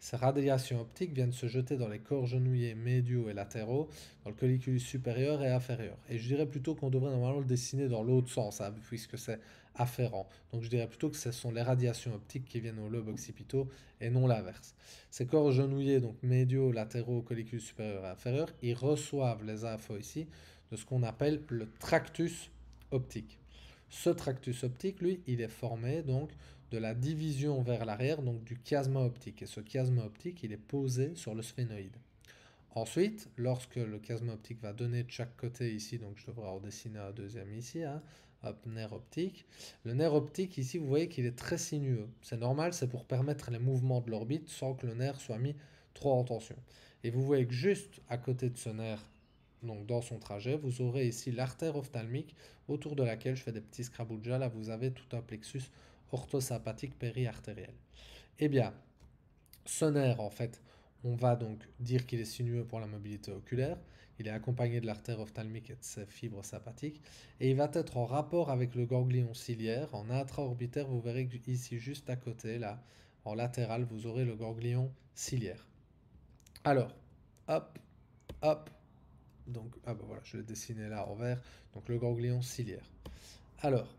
Ces radiations optiques viennent se jeter dans les corps genouillés médiaux et latéraux, dans le colliculus supérieur et inférieur. Et je dirais plutôt qu'on devrait normalement le dessiner dans l'autre sens, hein, puisque c'est afférent. Donc je dirais plutôt que ce sont les radiations optiques qui viennent aux lobes occipitaux et non l'inverse. Ces corps genouillés, donc médiaux, latéraux, colliculus supérieur et inférieur, ils reçoivent les infos ici de ce qu'on appelle le tractus optique. Ce tractus optique, lui, il est formé donc de la division vers l'arrière, donc du chiasma optique. Et ce chiasma optique, il est posé sur le sphénoïde. Ensuite, lorsque le chiasma optique va donner de chaque côté ici, donc je devrais en dessiner un deuxième ici, hein, hop, nerf optique. Le nerf optique ici, vous voyez qu'il est très sinueux. C'est normal, c'est pour permettre les mouvements de l'orbite sans que le nerf soit mis trop en tension. Et vous voyez que juste à côté de ce nerf, donc dans son trajet, vous aurez ici l'artère ophtalmique autour de laquelle je fais des petits scrabouja. Là, vous avez tout un plexus orthosympathique périartériel. Eh bien, ce nerf, en fait, on va donc dire qu'il est sinueux pour la mobilité oculaire. Il est accompagné de l'artère ophtalmique et de ses fibres sympathiques. Et il va être en rapport avec le ganglion ciliaire. En intraorbitaire, vous verrez que ici, juste à côté, là, en latéral, vous aurez le ganglion ciliaire. Alors, hop, hop. Donc, ah ben voilà, je l'ai dessiné là en vert. Donc, le ganglion ciliaire. Alors,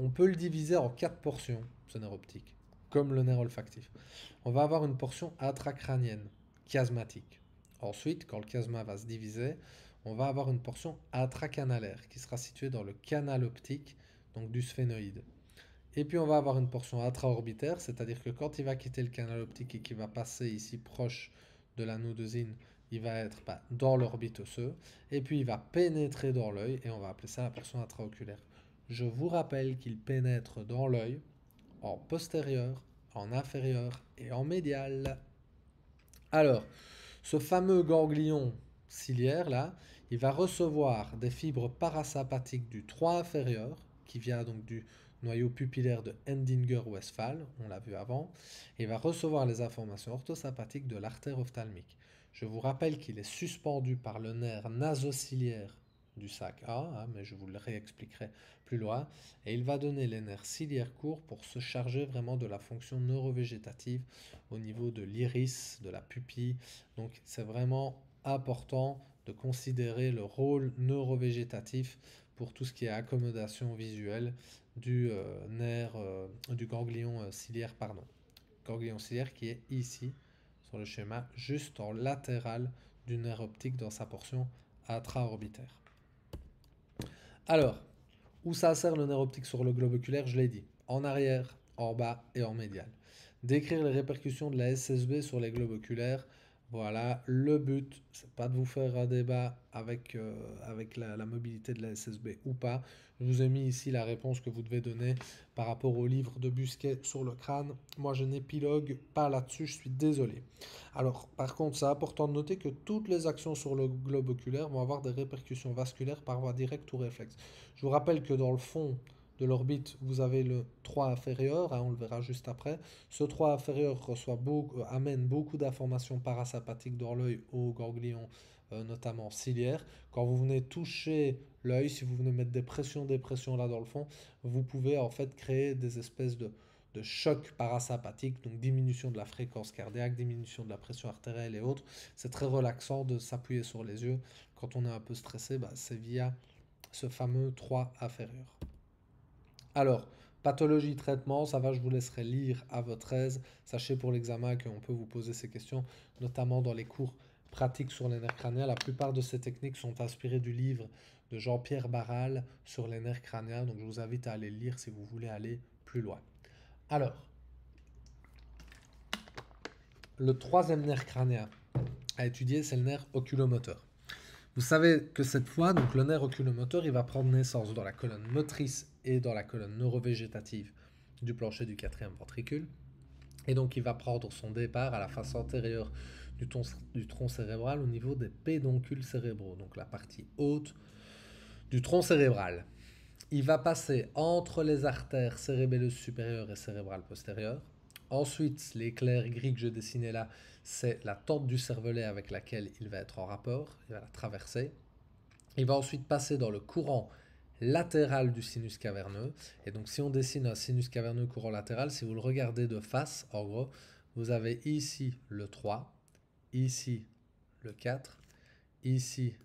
on peut le diviser en 4 portions, ce nerf optique, comme le nerf olfactif. On va avoir une portion intracrânienne, chiasmatique. Ensuite, quand le chiasma va se diviser, on va avoir une portion intracanalaire qui sera située dans le canal optique, donc du sphénoïde. Et puis on va avoir une portion intraorbitaire, c'est-à-dire que quand il va quitter le canal optique et qu'il va passer ici proche de la nodosine, il va être dans l'orbite osseuse, et puis il va pénétrer dans l'œil, et on va appeler ça la portion intraoculaire. Je vous rappelle qu'il pénètre dans l'œil en postérieur, en inférieur et en médial. Alors, ce fameux ganglion ciliaire là, il va recevoir des fibres parasympathiques du tronc inférieur, qui vient donc du noyau pupillaire de Hendinger-Westphal, on l'a vu avant, et il va recevoir les informations orthosympathiques de l'artère ophtalmique. Je vous rappelle qu'il est suspendu par le nerf nasociliaire du sac A, hein, mais je vous le réexpliquerai plus loin, et il va donner les nerfs ciliaires courts pour se charger vraiment de la fonction neurovégétative au niveau de l'iris, de la pupille. Donc c'est vraiment important de considérer le rôle neurovégétatif pour tout ce qui est accommodation visuelle du nerf, du ganglion ciliaire, pardon. Ganglion ciliaire qui est ici sur le schéma, juste en latéral du nerf optique dans sa portion intraorbitaire. Alors, où ça sert le nerf optique sur le globe oculaire? Je l'ai dit, en arrière, en bas et en médial. Décrire les répercussions de la SSB sur les globes oculaires. Voilà, le but, c'est pas de vous faire un débat avec la mobilité de la SSB ou pas. Je vous ai mis ici la réponse que vous devez donner par rapport au livre de Busquet sur le crâne. Moi, je n'épilogue pas là-dessus, je suis désolé. Alors, par contre, c'est important de noter que toutes les actions sur le globe oculaire vont avoir des répercussions vasculaires par voie directe ou réflexe. Je vous rappelle que dans le fond de l'orbite, vous avez le 3 inférieur, hein, on le verra juste après. Ce 3 inférieur amène beaucoup d'informations parasympathiques dans l'œil au ganglion, notamment ciliaire. Quand vous venez toucher l'œil, si vous venez mettre des pressions là dans le fond, vous pouvez en fait créer des espèces de chocs parasympathiques, donc diminution de la fréquence cardiaque, diminution de la pression artérielle et autres. C'est très relaxant de s'appuyer sur les yeux. Quand on est un peu stressé, c'est via ce fameux 3 inférieur. Alors, pathologie, traitement, ça va, je vous laisserai lire à votre aise. Sachez pour l'examen qu'on peut vous poser ces questions, notamment dans les cours pratiques sur les nerfs crâniens. La plupart de ces techniques sont inspirées du livre de Jean-Pierre Barral sur les nerfs crâniens. Donc, je vous invite à aller le lire si vous voulez aller plus loin. Alors, le troisième nerf crânien à étudier, c'est le nerf oculomoteur. Vous savez que cette fois, donc le nerf oculomoteur, il va prendre naissance dans la colonne motrice et dans la colonne neurovégétative du plancher du quatrième ventricule. Et donc, il va prendre son départ à la face antérieure du tronc cérébral au niveau des pédoncules cérébraux, donc la partie haute du tronc cérébral. il va passer entre les artères cérébelleuses supérieures et cérébrales postérieures. Ensuite, l'éclair gris que je dessinais là, c'est la tente du cervelet avec laquelle il va être en rapport, il va la traverser. Il va ensuite passer dans le courant latéral du sinus caverneux. Et donc si on dessine un sinus caverneux courant latéral, si vous le regardez de face, en gros, vous avez ici le 3, ici le 4, ici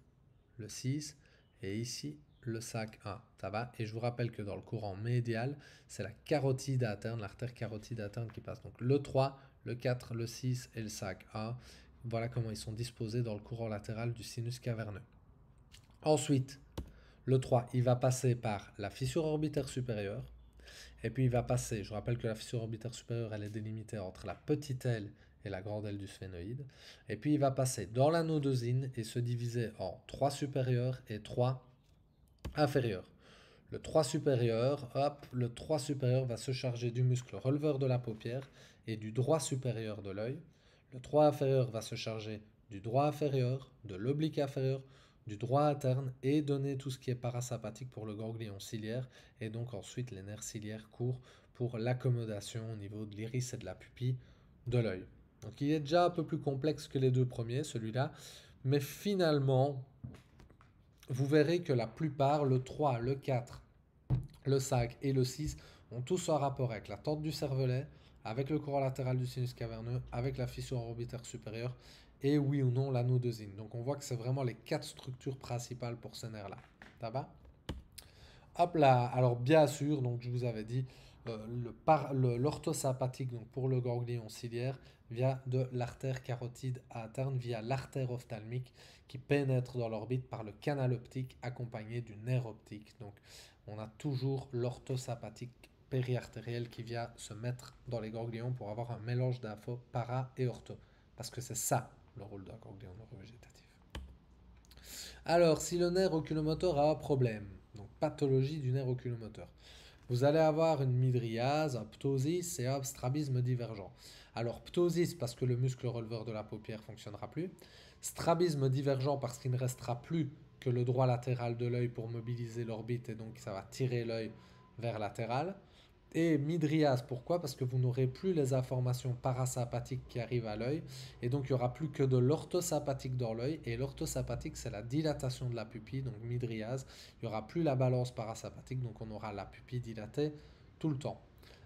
le 6 et ici le 5-1. Ça va? Et je vous rappelle que dans le courant médial, c'est la carotide interne, l'artère carotide interne qui passe. Donc le 3, le 4, le 6 et le 5-1. Voilà comment ils sont disposés dans le courant latéral du sinus caverneux. Ensuite, le 3, il va passer par la fissure orbitaire supérieure. Et puis il va passer, je rappelle que la fissure orbitaire supérieure, elle est délimitée entre la petite aile et la grande aile du sphénoïde. Et puis il va passer dans la nodosine et se diviser en 3 supérieurs et 3 inférieurs. Le 3 supérieur, hop, le 3 supérieur va se charger du muscle releveur de la paupière et du droit supérieur de l'œil. Le 3 inférieur va se charger du droit inférieur, de l'oblique inférieur, du droit interne et donner tout ce qui est parasympathique pour le ganglion ciliaire. Et donc ensuite les nerfs ciliaires courent pour l'accommodation au niveau de l'iris et de la pupille de l'œil. Donc il est déjà un peu plus complexe que les deux premiers, celui-là. Mais finalement, vous verrez que la plupart, le 3, le 4, le 5 et le 6, ont tous un rapport avec la tente du cervelet, avec le courant latéral du sinus caverneux, avec la fissure orbitaire supérieure et oui ou non l'anodosine. Donc on voit que c'est vraiment les 4 structures principales pour ces nerfs-là. Ça va? Hop là, alors bien sûr, donc je vous avais dit, l'orthosympathique donc pour le ganglion ciliaire vient de l'artère carotide interne via l'artère ophtalmique qui pénètre dans l'orbite par le canal optique accompagné du nerf optique. Donc on a toujours l'orthosympathique périartériel qui vient se mettre dans les ganglions pour avoir un mélange d'infos para et ortho. Parce que c'est ça le rôle d'un ganglion neurovégétatif. Alors, si le nerf oculomoteur a un problème, donc pathologie du nerf oculomoteur, vous allez avoir une mydriase, un ptosis et un strabisme divergent. Alors, ptosis parce que le muscle releveur de la paupière ne fonctionnera plus, strabisme divergent parce qu'il ne restera plus que le droit latéral de l'œil pour mobiliser l'orbite et donc ça va tirer l'œil vers latéral. Et mydriase, pourquoi? Parce que vous n'aurez plus les informations parasympathiques qui arrivent à l'œil, et donc il n'y aura plus que de l'orthosympathique dans l'œil, et l'orthosympathique c'est la dilatation de la pupille, donc mydriase, il n'y aura plus la balance parasympathique, donc on aura la pupille dilatée tout le temps.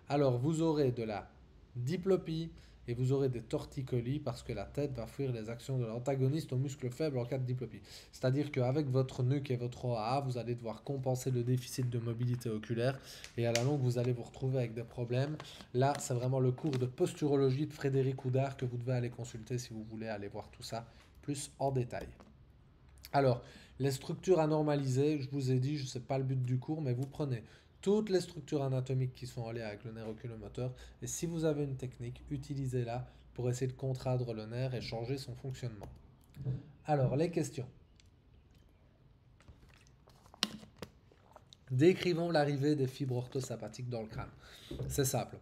Alors vous aurez de la diplopie, et vous aurez des torticolis parce que la tête va fuir les actions de l'antagoniste au muscle faible en cas de diplopie. C'est-à-dire qu'avec votre nuque et votre OAA, vous allez devoir compenser le déficit de mobilité oculaire et à la longue, vous allez vous retrouver avec des problèmes. Là, c'est vraiment le cours de posturologie de Frédéric Oudard que vous devez aller consulter si vous voulez aller voir tout ça plus en détail. Alors, les structures à normaliser, je vous ai dit, ce n'est pas le but du cours, mais vous prenez toutes les structures anatomiques qui sont en lien avec le nerf oculomoteur et si vous avez une technique, utilisez-la pour essayer de contraindre le nerf et changer son fonctionnement. Alors, les questions. Décrivons l'arrivée des fibres orthosympathiques dans le crâne. C'est simple.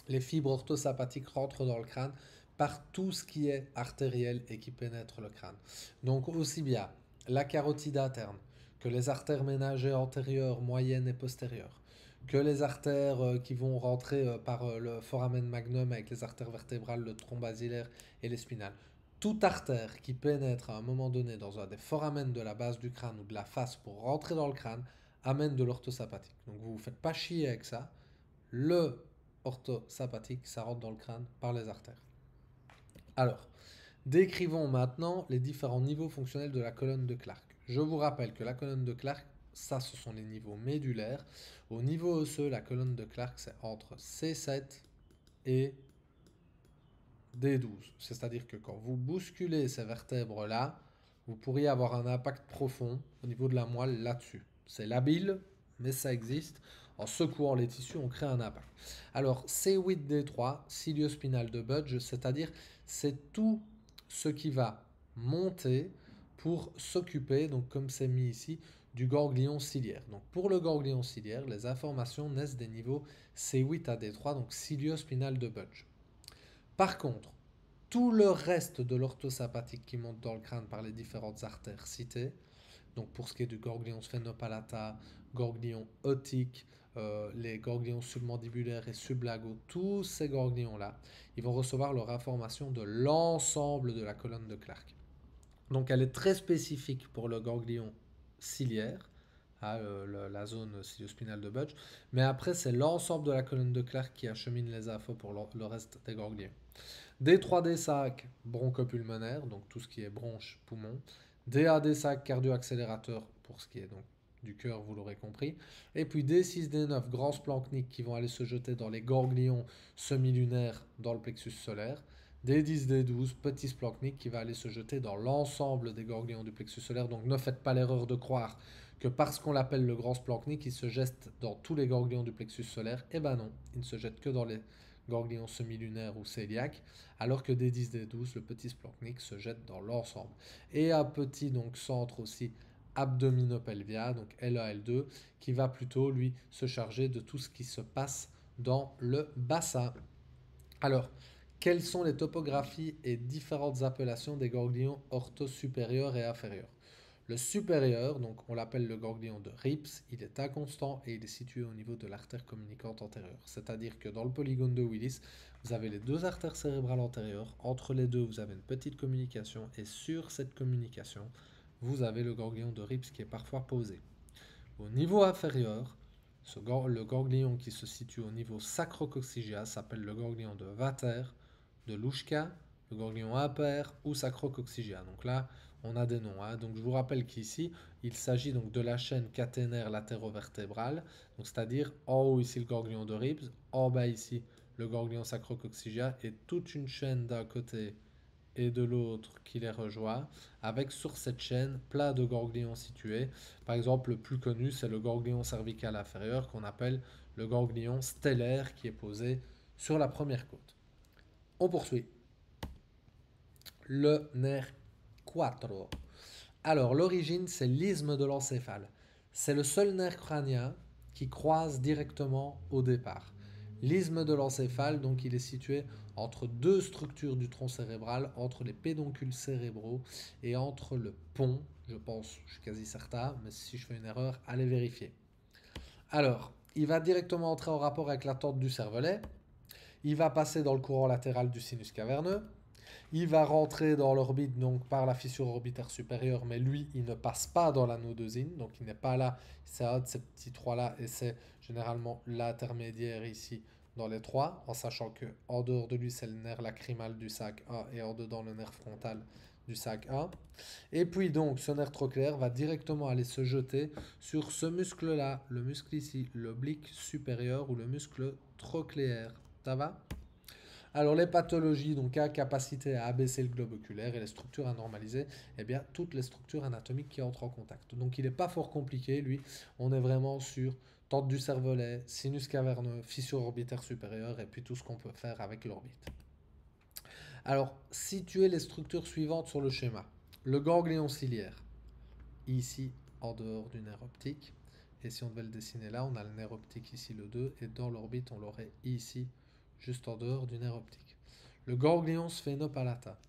Les fibres orthosympathiques rentrent dans le crâne par tout ce qui est artériel et qui pénètre le crâne. Donc aussi bien la carotide interne que les artères ménagères antérieures, moyennes et postérieures, que les artères qui vont rentrer par le foramen magnum avec les artères vertébrales, le tronc basilaire et les spinales. Toute artère qui pénètre à un moment donné dans un des foramens de la base du crâne ou de la face pour rentrer dans le crâne amène de l'orthosympathique. Donc vous ne vous faites pas chier avec ça. Le orthosympathique, ça rentre dans le crâne par les artères. Alors, décrivons maintenant les différents niveaux fonctionnels de la colonne de Clark. Je vous rappelle que la colonne de Clark, ça ce sont les niveaux médulaires. Au niveau osseux, la colonne de Clark, c'est entre C7 et D12. C'est-à-dire que quand vous bousculez ces vertèbres-là, vous pourriez avoir un impact profond au niveau de la moelle là-dessus. C'est labile, mais ça existe. En secouant les tissus, on crée un impact. Alors, C8D3, cilio-spinal de Budge, c'est-à-dire c'est tout ce qui va monter pour s'occuper, donc comme c'est mis ici, du ganglion ciliaire. Donc pour le ganglion ciliaire, les informations naissent des niveaux C8 à D3, donc cilio-spinal de Budge. Par contre, tout le reste de l'orthosympathique qui monte dans le crâne par les différentes artères citées, donc pour ce qui est du ganglion sphénopalata, ganglions otiques, les ganglions submandibulaires et sublagaux, tous ces ganglions-là, ils vont recevoir leur information de l'ensemble de la colonne de Clark. Donc elle est très spécifique pour le ganglion ciliaire, la zone ciliospinale de Budge, mais après c'est l'ensemble de la colonne de Clark qui achemine les infos pour le reste des ganglions. D3D sac bronchopulmonaire, donc tout ce qui est bronche, poumon. DAD sac cardio-accélérateur pour ce qui est donc du cœur, vous l'aurez compris. Et puis D6, D9 grands splanchniques qui vont aller se jeter dans les ganglions semi-lunaires dans le plexus solaire. D10, D12 petits splanchniques qui va aller se jeter dans l'ensemble des ganglions du plexus solaire. Donc ne faites pas l'erreur de croire que parce qu'on l'appelle le grand splanchnique, il se jette dans tous les ganglions du plexus solaire. Eh ben non, il ne se jette que dans les ganglions semi-lunaires ou cœliaques, alors que D10, D12, le petit splanchnique se jette dans l'ensemble. Et un petit donc centre aussi abdominopelvien, donc LAL2, qui va plutôt lui se charger de tout ce qui se passe dans le bassin. Alors, quelles sont les topographies et différentes appellations des ganglions orthosupérieurs et inférieurs? Le supérieur, donc on l'appelle le ganglion de Rips, il est inconstant et il est situé au niveau de l'artère communicante antérieure. C'est-à-dire que dans le polygone de Willis, vous avez les deux artères cérébrales antérieures. Entre les deux, vous avez une petite communication et sur cette communication, vous avez le ganglion de Rips qui est parfois posé. Au niveau inférieur, le ganglion qui se situe au niveau sacrococcygeal s'appelle le ganglion de Vater, de Louchka, le ganglion impair ou sacrococcygeal. Donc là, on a des noms. Donc je vous rappelle qu'ici, il s'agit donc de la chaîne caténaire latérovertébrale, c'est-à-dire en haut ici le ganglion de Rips, en bas ici le ganglion sacrococcygeal et toute une chaîne d'un côté et de l'autre qui les rejoint, avec sur cette chaîne plein de ganglions situés. Par exemple, le plus connu, c'est le ganglion cervical inférieur qu'on appelle le ganglion stellaire qui est posé sur la première côte. On poursuit. Le nerf 4. Alors, l'origine, c'est l'isthme de l'encéphale. C'est le seul nerf crânien qui croise directement au départ. L'isthme de l'encéphale, donc, il est situé entre deux structures du tronc cérébral, entre les pédoncules cérébraux et entre le pont, je pense, je suis quasi certain, mais si je fais une erreur, allez vérifier. Alors, il va directement entrer en rapport avec la tente du cervelet, il va passer dans le courant latéral du sinus caverneux, il va rentrer dans l'orbite donc par la fissure orbitaire supérieure, mais lui, il ne passe pas dans l'anneau d'Osine, donc il n'est pas là, c'est un de ces petits trois-là, et c'est généralement l'intermédiaire ici dans les trois, en sachant que en dehors de lui, c'est le nerf lacrymal du sac A, et en dedans, le nerf frontal du sac A. Et puis donc, ce nerf trochléaire va directement aller se jeter sur ce muscle-là, le muscle ici, l'oblique supérieur, ou le muscle trochléaire. Ça va? Alors les pathologies, donc à capacité à abaisser le globe oculaire et les structures anormalisées, eh bien toutes les structures anatomiques qui entrent en contact. Donc il n'est pas fort compliqué, lui, on est vraiment sur tente du cervelet, sinus caverneux, fissure orbitaire supérieure et puis tout ce qu'on peut faire avec l'orbite. Alors, situez les structures suivantes sur le schéma. Le ganglion ciliaire, ici en dehors du nerf optique. Et si on devait le dessiner là, on a le nerf optique ici, le 2, et dans l'orbite, on l'aurait ici, juste en dehors du nerf optique. Le ganglion sphénopalata.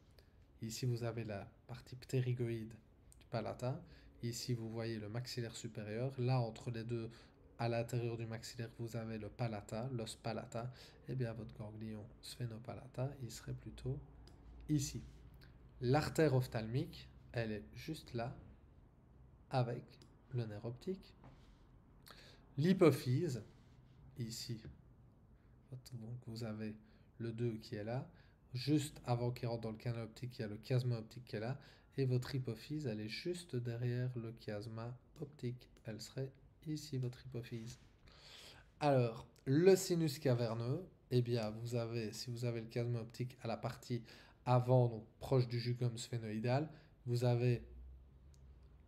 Ici, vous avez la partie ptérygoïde du palata. Ici, vous voyez le maxillaire supérieur. Là, entre les deux, à l'intérieur du maxillaire, vous avez le palata, l'os palata. Eh bien, votre ganglion sphénopalata, il serait plutôt ici. L'artère ophtalmique, elle est juste là, avec le nerf optique. L'hypophyse, ici, donc vous avez le 2 qui est là, juste avant qu'il rentre dans le canal optique, il y a le chiasma optique qui est là, et votre hypophyse, elle est juste derrière le chiasma optique. Elle serait ici, votre hypophyse. Alors, le sinus caverneux, eh bien, vous avez, si vous avez le chiasma optique à la partie avant, donc proche du jugum sphénoïdal, vous avez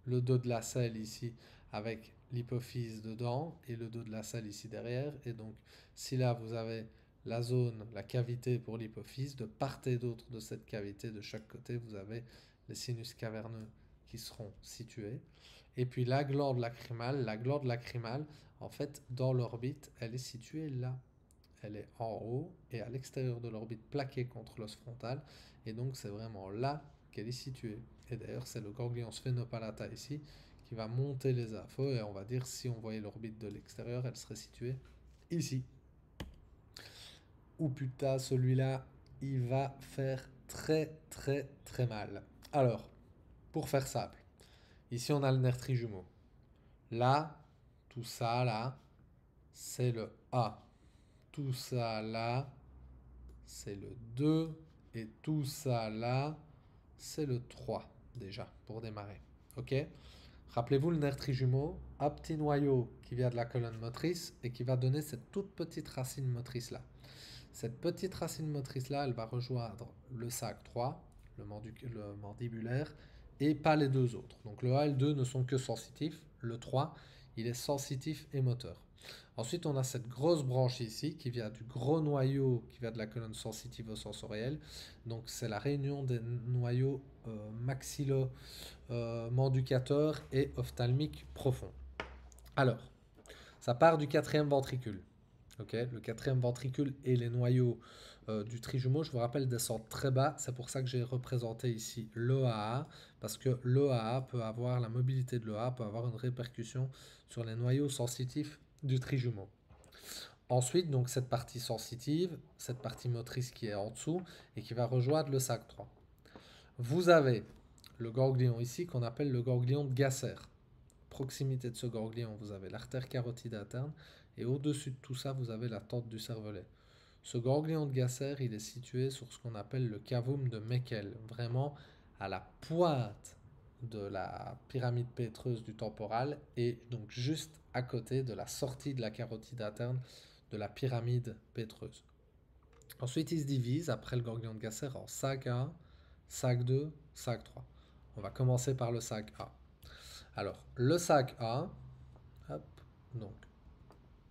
le dos de la selle ici avec l'hypophyse dedans et le dos de la selle ici derrière. Et donc, si là vous avez la zone, la cavité pour l'hypophyse, de part et d'autre de cette cavité, de chaque côté, vous avez les sinus caverneux qui seront situés. Et puis la glande lacrymale, en fait, dans l'orbite, elle est située là. Elle est en haut et à l'extérieur de l'orbite plaquée contre l'os frontal. Et donc, c'est vraiment là qu'elle est située. Et d'ailleurs, c'est le ganglion sphénopalata ici qui va monter les infos. Et on va dire, si on voyait l'orbite de l'extérieur, elle serait située ici. Ou putain, celui-là, il va faire très très très mal. Alors, pour faire simple, ici on a le nerf trijumeau. Là, tout ça là, c'est le A. Tout ça là, c'est le 2. Et tout ça là, c'est le 3 déjà pour démarrer. Ok? Rappelez-vous le nerf trijumeau, un petit noyau qui vient de la colonne motrice et qui va donner cette toute petite racine motrice là. Cette petite racine motrice là, elle va rejoindre le sac 3, le mandibulaire, et pas les deux autres. Donc le 1 et le 2 ne sont que sensitifs. Le 3, il est sensitif et moteur. Ensuite, on a cette grosse branche ici qui vient du gros noyau qui vient de la colonne sensitivo-sensorielle. Donc c'est la réunion des noyaux maxillo-manducateur et ophtalmique profond. Alors, ça part du quatrième ventricule. Okay, le quatrième ventricule et les noyaux du trijumeau, je vous rappelle, descendent très bas. C'est pour ça que j'ai représenté ici l'EAA, parce que l'EAA peut avoir, la mobilité de l'EAA peut avoir une répercussion sur les noyaux sensitifs du trijumeau. Ensuite, donc cette partie sensitive, cette partie motrice qui est en dessous et qui va rejoindre le sac 3. Vous avez le ganglion ici qu'on appelle le ganglion de Gasser. Proximité de ce ganglion, vous avez l'artère carotide interne et au-dessus de tout ça, vous avez la tente du cervelet. Ce ganglion de Gasser, il est situé sur ce qu'on appelle le cavum de Meckel, vraiment à la pointe de la pyramide pétreuse du temporal et donc juste à côté de la sortie de la carotide interne de la pyramide pétreuse. Ensuite, il se divise, après le ganglion de Gasser, en sac 1, sac 2, sac 3. On va commencer par le sac A. Alors, le sac A, hop, donc,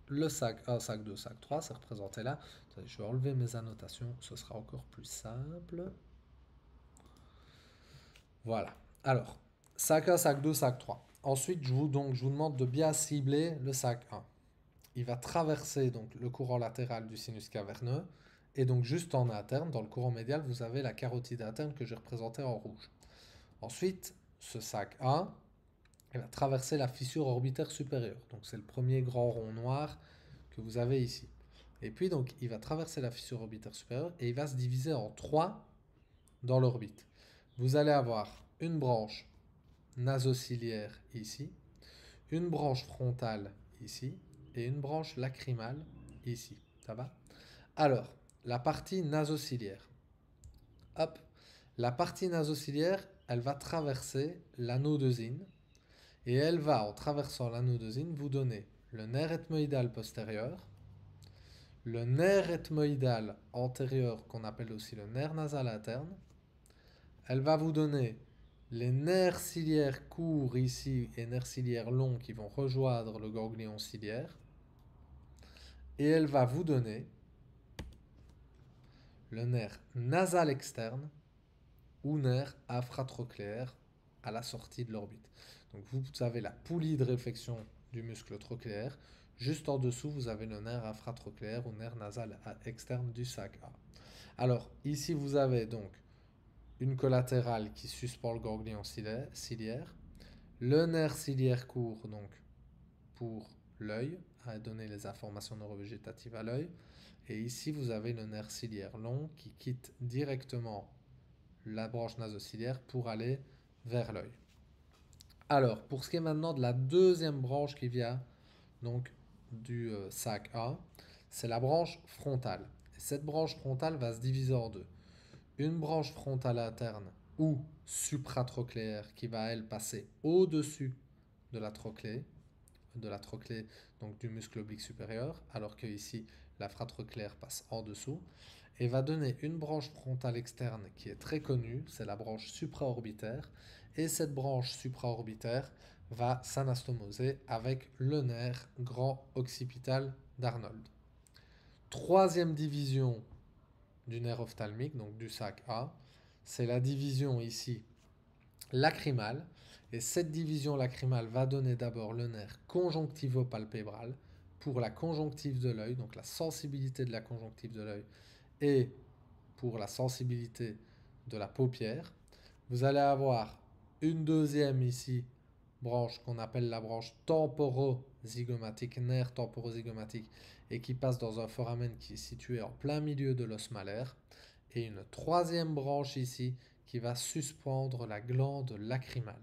le sac A, sac 2, sac 3, c'est représenté là. Attendez, je vais enlever mes annotations, ce sera encore plus simple. Voilà. Alors, sac A, sac 2, sac 3. Ensuite, je vous demande de bien cibler le sac 1. Il va traverser donc le courant latéral du sinus caverneux. Et donc, juste en interne, dans le courant médial, vous avez la carotide interne que j'ai représentée en rouge. Ensuite, ce sac A, il va traverser la fissure orbitaire supérieure. Donc c'est le premier grand rond noir que vous avez ici. Et puis donc il va traverser la fissure orbitaire supérieure et il va se diviser en 3 dans l'orbite. Vous allez avoir une branche nasociliaire ici, une branche frontale ici et une branche lacrymale ici. Ça va? Alors, la partie nasociliaire. Hop, la partie nasociliaire, elle va traverser l'anneau de Zinn. Et elle va, en traversant l'anneau de Zinn, vous donner le nerf ethmoïdal postérieur, le nerf ethmoïdal antérieur, qu'on appelle aussi le nerf nasal interne. Elle va vous donner les nerfs ciliaires courts ici et nerfs ciliaires longs qui vont rejoindre le ganglion ciliaire. Et elle va vous donner le nerf nasal externe ou nerf infratrochléaire à la sortie de l'orbite. Donc vous avez la poulie de réflexion du muscle trochléaire. Juste en dessous, vous avez le nerf infratrochléaire ou nerf nasal externe du sac A. Alors ici, vous avez donc une collatérale qui suspend le ganglion ciliaire, le nerf ciliaire court donc pour l'œil, à donner les informations neurovégétatives à l'œil. Et ici, vous avez le nerf ciliaire long qui quitte directement la branche nasociliaire pour aller vers l'œil. Alors, pour ce qui est maintenant de la deuxième branche qui vient donc du sac A, c'est la branche frontale. Et cette branche frontale va se diviser en deux. Une branche frontale interne ou supratrochléaire qui va elle passer au-dessus de la trochlée donc du muscle oblique supérieur, alors que ici l'infratrochléaire passe en dessous, et va donner une branche frontale externe qui est très connue, c'est la branche supraorbitaire, et cette branche supraorbitaire va s'anastomoser avec le nerf grand occipital d'Arnold. Troisième division du nerf ophtalmique, donc du sac A, c'est la division ici lacrymale. Et cette division lacrymale va donner d'abord le nerf conjonctivo-palpébral pour la conjonctive de l'œil, donc la sensibilité de la conjonctive de l'œil, et pour la sensibilité de la paupière. Vous allez avoir une deuxième ici branche qu'on appelle la branche temporozygomatique, nerf temporozygomatique, et qui passe dans un foramen qui est situé en plein milieu de l'os malaire. Et une troisième branche ici qui va suspendre la glande lacrymale.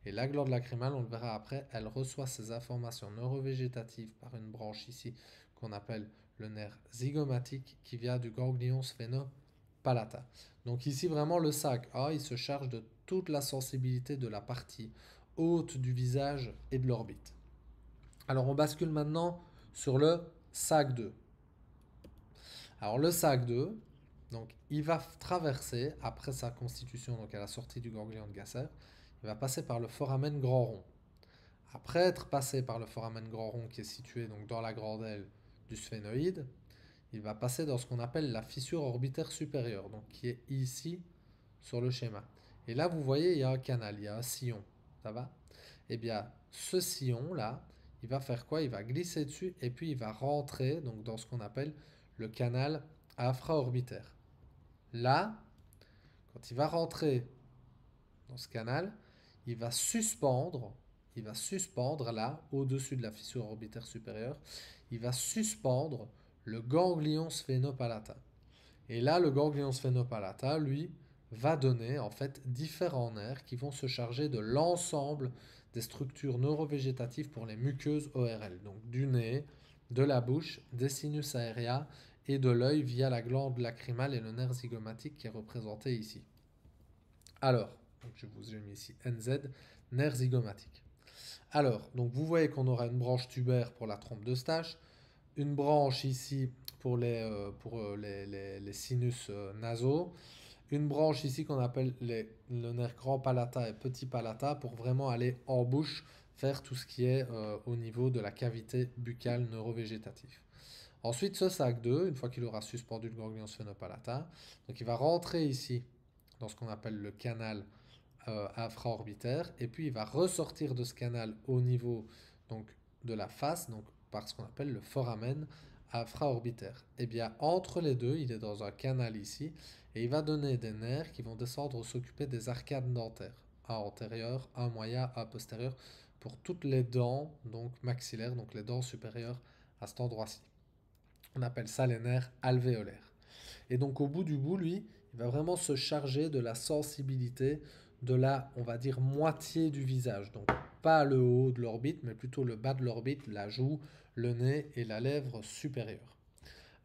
Et la glande lacrymale, on le verra après, elle reçoit ses informations neurovégétatives par une branche ici qu'on appelle le nerf zygomatique qui vient du ganglion sphénopalatin. Donc ici vraiment le sac A, il se charge de toute la sensibilité de la partie haute du visage et de l'orbite. Alors on bascule maintenant sur le sac 2. Alors le sac 2, donc il va traverser, après sa constitution, donc à la sortie du ganglion de Gasser, il va passer par le foramen grand rond. Après être passé par le foramen grand rond qui est situé donc dans la grande aile du sphénoïde, il va passer dans ce qu'on appelle la fissure orbitaire supérieure, donc qui est ici sur le schéma. Et là, vous voyez, il y a un canal, il y a un sillon, ça va? Eh bien, ce sillon-là, il va faire quoi? Il va glisser dessus et puis il va rentrer donc, dans ce qu'on appelle le canal infraorbitaire. Là, quand il va rentrer dans ce canal, il va suspendre là, au-dessus de la fissure orbitaire supérieure, il va suspendre le ganglion sphénopalatin. Et là, le ganglion sphénopalatin, lui, va donner en fait différents nerfs qui vont se charger de l'ensemble des structures neurovégétatives pour les muqueuses ORL, donc du nez, de la bouche, des sinus aérea et de l'œil via la glande lacrymale et le nerf zygomatique qui est représenté ici. Alors, donc je vous ai mis ici NZ, nerf zygomatique. Alors, donc vous voyez qu'on aura une branche tubaire pour la trompe d'Eustache, une branche ici pour les sinus nasaux, une branche ici qu'on appelle le nerf grand palatin et petit palatin pour vraiment aller en bouche, faire tout ce qui est au niveau de la cavité buccale neurovégétative. Ensuite, ce sac 2, une fois qu'il aura suspendu le ganglion sphénopalatin, donc il va rentrer ici dans ce qu'on appelle le canal infraorbitaire, et puis il va ressortir de ce canal au niveau donc, de la face, donc par ce qu'on appelle le foramen infraorbitaire. Et bien entre les deux, il est dans un canal ici, et il va donner des nerfs qui vont descendre s'occuper des arcades dentaires, un antérieur, un moyen, un postérieur, pour toutes les dents donc maxillaires, donc les dents supérieures à cet endroit-ci. On appelle ça les nerfs alvéolaires. Et donc au bout du bout, lui, il va vraiment se charger de la sensibilité de la, on va dire, moitié du visage. Donc pas le haut de l'orbite, mais plutôt le bas de l'orbite, la joue, le nez et la lèvre supérieure.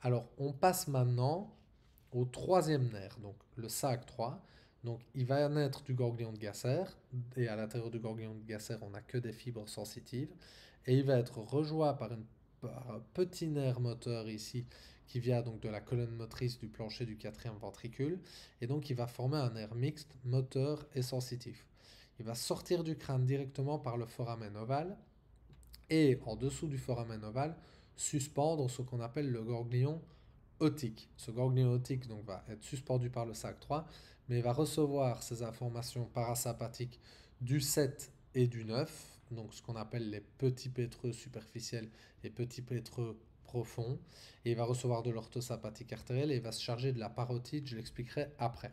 Alors on passe maintenant au troisième nerf, donc le sac 3. Donc il va naître du ganglion de Gasser, et à l'intérieur du ganglion de Gasser, on n'a que des fibres sensitives, et il va être rejoint par un petit nerf moteur ici, qui vient donc de la colonne motrice du plancher du quatrième ventricule, et donc il va former un nerf mixte, moteur et sensitif. Il va sortir du crâne directement par le foramen ovale, et en dessous du foramen ovale, suspendre ce qu'on appelle le ganglion otique. Ce ganglion otique donc, va être suspendu par le sac 3, mais il va recevoir ces informations parasympathiques du 7 et du 9, donc ce qu'on appelle les petits pétreux superficiels et petits pétreux profonds, et il va recevoir de l'orthosympathique artérielle et il va se charger de la parotide, je l'expliquerai après.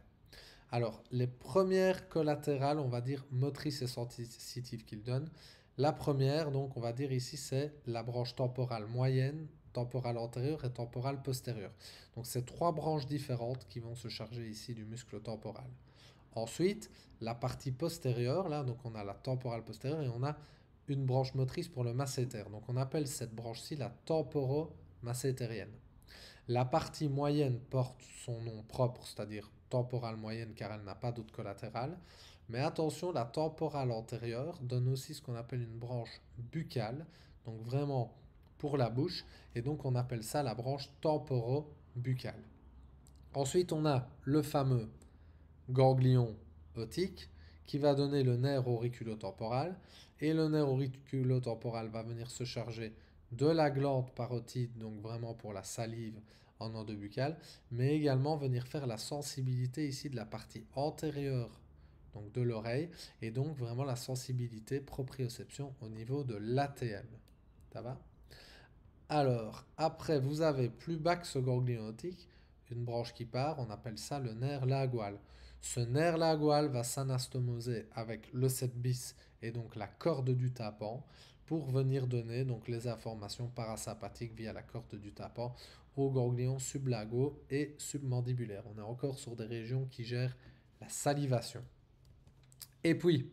Alors, les premières collatérales, on va dire motrices et sensitives qu'il donne. La première, donc, on va dire ici, c'est la branche temporale moyenne, temporale antérieure et temporale postérieure. Donc, c'est trois branches différentes qui vont se charger ici du muscle temporal. Ensuite, la partie postérieure, là, donc on a la temporale postérieure et on a une branche motrice pour le masséter. Donc, on appelle cette branche-ci la temporo-massétérienne. La partie moyenne porte son nom propre, c'est-à-dire temporale moyenne car elle n'a pas d'autre collatérale. Mais attention, la temporale antérieure donne aussi ce qu'on appelle une branche buccale, donc vraiment pour la bouche, et donc on appelle ça la branche temporo-buccale. Ensuite, on a le fameux ganglion otique qui va donner le nerf auriculotemporal, et le nerf auriculotemporal va venir se charger de la glande parotide, donc vraiment pour la salive en endobuccale, mais également venir faire la sensibilité ici de la partie antérieure donc de l'oreille, et donc vraiment la sensibilité proprioception au niveau de l'ATM. Ça va? Alors, après, vous avez plus bas que ce ganglion otique, une branche qui part, on appelle ça le nerf lingual. Ce nerf lingual va s'anastomoser avec le 7 bis et donc la corde du tympan pour venir donner donc les informations parasympathiques via la corde du tympan aux ganglions sublagaux et submandibulaires. On est encore sur des régions qui gèrent la salivation. Et puis,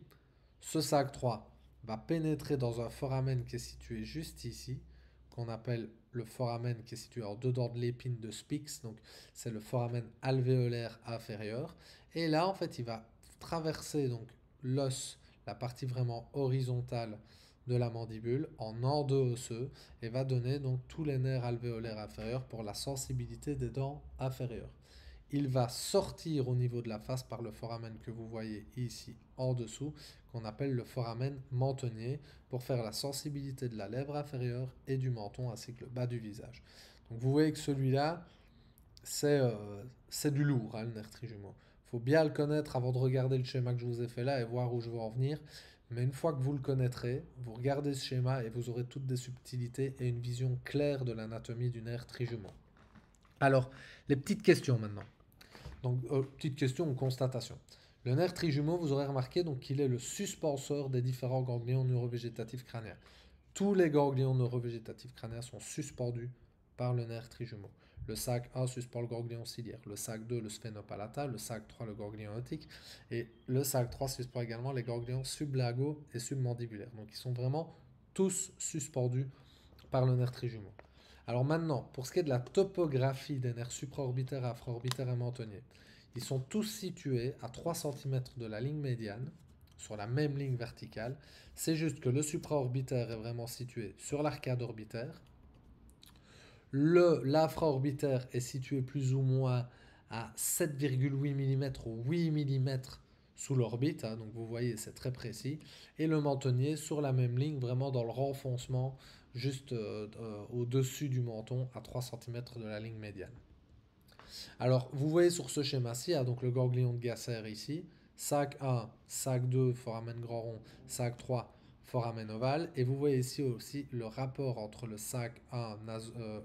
ce sac 3 va pénétrer dans un foramen qui est situé juste ici, qu'on appelle le foramen qui est situé en dedans de l'épine de Spix, donc c'est le foramen alvéolaire inférieur. Et là, en fait, il va traverser donc l'os, la partie vraiment horizontale de la mandibule en endo-osseux et va donner donc tous les nerfs alvéolaires inférieurs pour la sensibilité des dents inférieures. Il va sortir au niveau de la face par le foramen que vous voyez ici en dessous, qu'on appelle le foramen mentonnier, pour faire la sensibilité de la lèvre inférieure et du menton ainsi que le bas du visage. Donc vous voyez que celui-là, c'est du lourd, hein, le nerf trijumeau. Il faut bien le connaître avant de regarder le schéma que je vous ai fait là et voir où je veux en venir. Mais une fois que vous le connaîtrez, vous regardez ce schéma et vous aurez toutes des subtilités et une vision claire de l'anatomie du nerf trijumeau. Alors, les petites questions maintenant. Donc, petite question ou constatation. Le nerf trijumeau, vous aurez remarqué qu'il est le suspenseur des différents ganglions neurovégétatifs crâniens. Tous les ganglions neurovégétatifs crâniens sont suspendus par le nerf trijumeau. Le sac 1 suspend le ganglion ciliaire, le sac 2 le sphénopalatal, le sac 3 le ganglion otique, et le sac 3 suspend également les ganglions sublagaux et submandibulaires. Donc ils sont vraiment tous suspendus par le nerf trijumeau. Alors maintenant, pour ce qui est de la topographie des nerfs supraorbitaires, infraorbitaires et mentonniers, ils sont tous situés à 3 cm de la ligne médiane, sur la même ligne verticale. C'est juste que le supraorbitaire est vraiment situé sur l'arcade orbitaire. L'infraorbitaire est situé plus ou moins à 7,8 mm ou 8 mm sous l'orbite, hein, donc vous voyez c'est très précis, et le mentonnier sur la même ligne, vraiment dans le renfoncement, juste au-dessus du menton, à 3 cm de la ligne médiane. Alors vous voyez sur ce schéma-ci, hein, donc le ganglion de Gasser ici, sac 1, sac 2, foramen grand rond, sac 3, foramen ovale, et vous voyez ici aussi le rapport entre le sac 1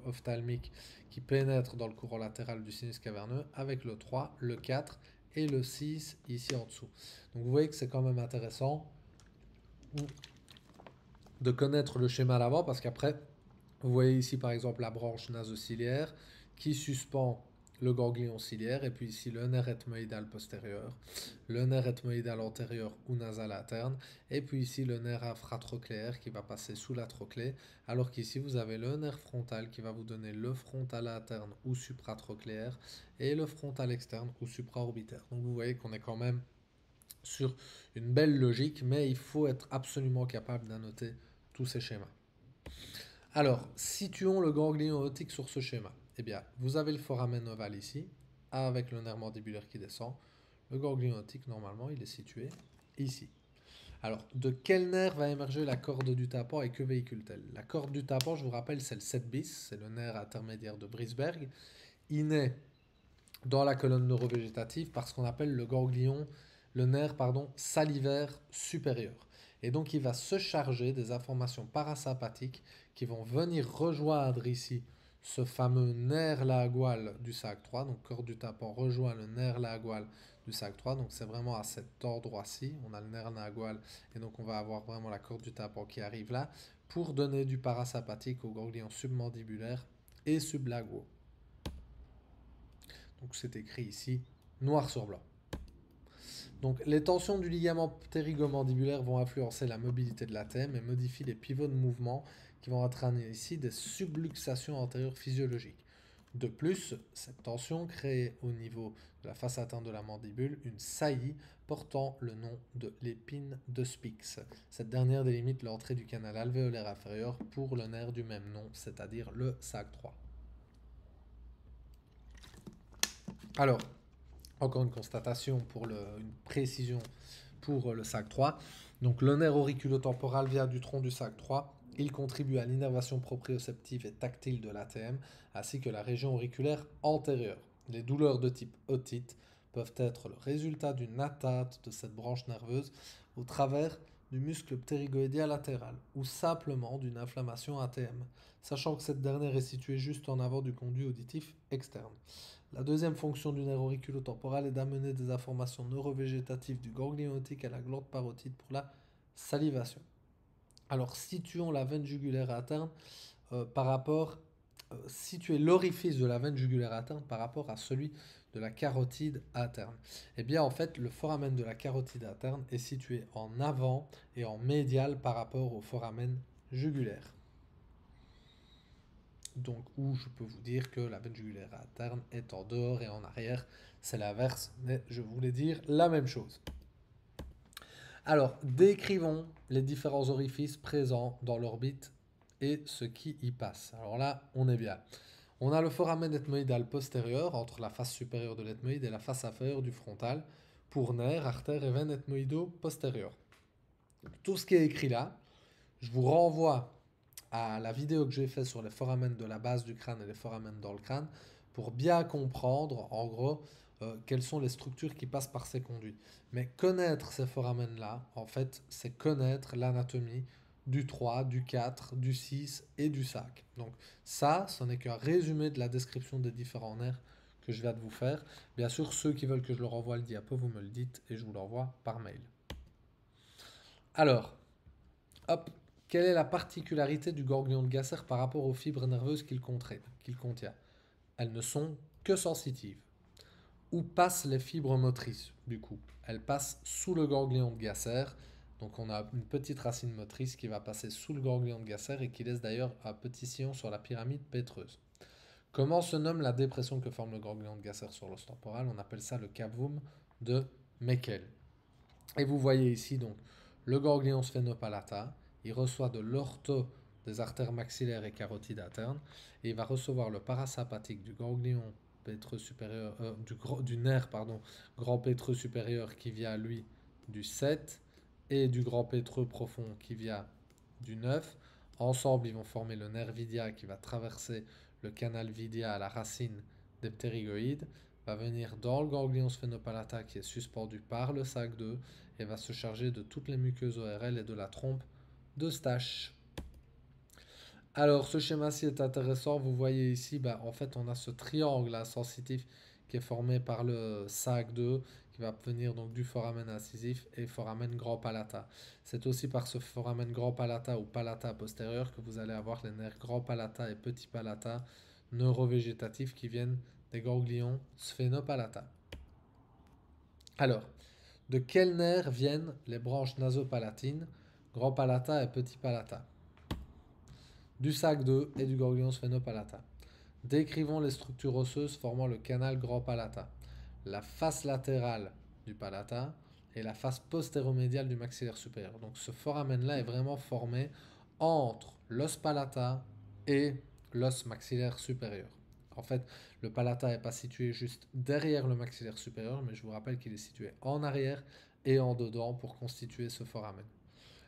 ophtalmique qui pénètre dans le courant latéral du sinus caverneux avec le 3, le 4 et le 6 ici en dessous. Donc vous voyez que c'est quand même intéressant de connaître le schéma d'avant parce qu'après, vous voyez ici par exemple la branche nasociliaire qui suspend le ganglion ciliaire et puis ici le nerf ethmoïdal postérieur, le nerf ethmoïdal antérieur ou nasal interne et puis ici le nerf infratrochléaire qui va passer sous la trochlée alors qu'ici vous avez le nerf frontal qui va vous donner le frontal interne ou supratrochléaire et le frontal externe ou supraorbitaire. Donc vous voyez qu'on est quand même sur une belle logique mais il faut être absolument capable d'annoter tous ces schémas. Alors, situons le ganglion otique sur ce schéma. Eh bien, vous avez le foramen ovale ici, avec le nerf mandibulaire qui descend. Le ganglion otique, normalement, il est situé ici. Alors, de quel nerf va émerger la corde du tympan et que véhicule-t-elle? La corde du tympan, je vous rappelle, c'est le 7 bis, c'est le nerf intermédiaire de Brisberg. Il naît dans la colonne neurovégétative par ce qu'on appelle le nerf salivaire supérieur. Et donc il va se charger des informations parasympathiques qui vont venir rejoindre ici ce fameux nerf lingual du sac 3. Donc corde du tympan rejoint le nerf lingual du sac 3. Donc c'est vraiment à cet endroit-ci. On a le nerf lingual et donc on va avoir vraiment la corde du tympan qui arrive là pour donner du parasympathique aux ganglions submandibulaires et sublinguaux. Donc c'est écrit ici, noir sur blanc. Donc les tensions du ligament ptérygomandibulaire vont influencer la mobilité de l'ATM et modifient les pivots de mouvement qui vont entraîner ici des subluxations antérieures physiologiques. De plus, cette tension crée au niveau de la face atteinte de la mandibule une saillie portant le nom de l'épine de Spix. Cette dernière délimite l'entrée du canal alvéolaire inférieur pour le nerf du même nom, c'est-à-dire le sac 3. Alors, encore une constatation pour une précision pour le sac 3. Donc le nerf auriculotemporal vient du tronc du sac 3. Il contribue à l'innervation proprioceptive et tactile de l'ATM, ainsi que la région auriculaire antérieure. Les douleurs de type otite peuvent être le résultat d'une atteinte de cette branche nerveuse au travers du muscle ptérygoïdien latéral ou simplement d'une inflammation ATM, sachant que cette dernière est située juste en avant du conduit auditif externe. La deuxième fonction du nerf auriculotemporal est d'amener des informations neurovégétatives du ganglion otique à la glande parotide pour la Salivation. Alors, situons la veine jugulaire interne par rapport, situer l'orifice de la veine jugulaire interne par rapport à celui de la carotide interne. Eh bien, en fait, le foramen de la carotide interne est situé en avant et en médial par rapport au foramen jugulaire. Donc, où je peux vous dire que la veine jugulaire interne est en dehors et en arrière. C'est l'inverse, mais je voulais dire la même chose. Alors, décrivons les différents orifices présents dans l'orbite et ce qui y passe. Alors là, on est bien. On a le foramen ethmoïdal postérieur entre la face supérieure de l'ethmoïde et la face inférieure du frontal pour nerfs, artères et veines ethmoïdo postérieures. Tout ce qui est écrit là, je vous renvoie à la vidéo que j'ai faite sur les foramen de la base du crâne et les foramen dans le crâne pour bien comprendre en gros quelles sont les structures qui passent par ces conduits. Mais connaître ces foramen-là, en fait, c'est connaître l'anatomie du 3, du 4, du 6 et du sac. Donc ça, ce n'est qu'un résumé de la description des différents nerfs que je viens de vous faire. Bien sûr, ceux qui veulent que je leur envoie le diapo, vous me le dites et je vous l'envoie par mail. Alors, hop, quelle est la particularité du ganglion de Gasser par rapport aux fibres nerveuses qu'il contient? Elles ne sont que sensitives. Où passent les fibres motrices du coup? Elles passent sous le ganglion de Gasser. Donc on a une petite racine motrice qui va passer sous le ganglion de Gasser et qui laisse d'ailleurs un petit sillon sur la pyramide pétreuse. Comment se nomme la dépression que forme le ganglion de Gasser sur l'os temporal? On appelle ça le cavum de Meckel. Et vous voyez ici donc le ganglion sphénopalata. Il reçoit de l'ortho des artères maxillaires et carotides internes et il va recevoir le parasympathique du ganglion pétreux supérieur, du nerf grand pétreux supérieur qui vient lui du 7 et du grand pétreux profond qui vient du 9. Ensemble, ils vont former le nerf vidia qui va traverser le canal vidia à la racine des ptérygoïdes, va venir dans le ganglion sphénopalata qui est suspendu par le sac 2 et va se charger de toutes les muqueuses ORL et de la trompe d'Eustache. Alors, ce schéma-ci est intéressant. Vous voyez ici, en fait, on a ce triangle là, sensitif qui est formé par le sac 2 qui va venir donc du foramen incisif et foramen grand palata. C'est aussi par ce foramen grand palata ou palata postérieur que vous allez avoir les nerfs grand palata et petit palata neurovégétatifs qui viennent des ganglions sphénopalata. Alors, de quel nerf viennent les branches nasopalatines, grand palata et petit palata? Du sac 2 et du ganglion sphénopalata. Décrivons les structures osseuses formant le canal grand palata. La face latérale du palata et la face postéromédiale du maxillaire supérieur. Donc ce foramen-là est vraiment formé entre l'os palata et l'os maxillaire supérieur. En fait, le palata n'est pas situé juste derrière le maxillaire supérieur, mais je vous rappelle qu'il est situé en arrière et en dedans pour constituer ce foramen.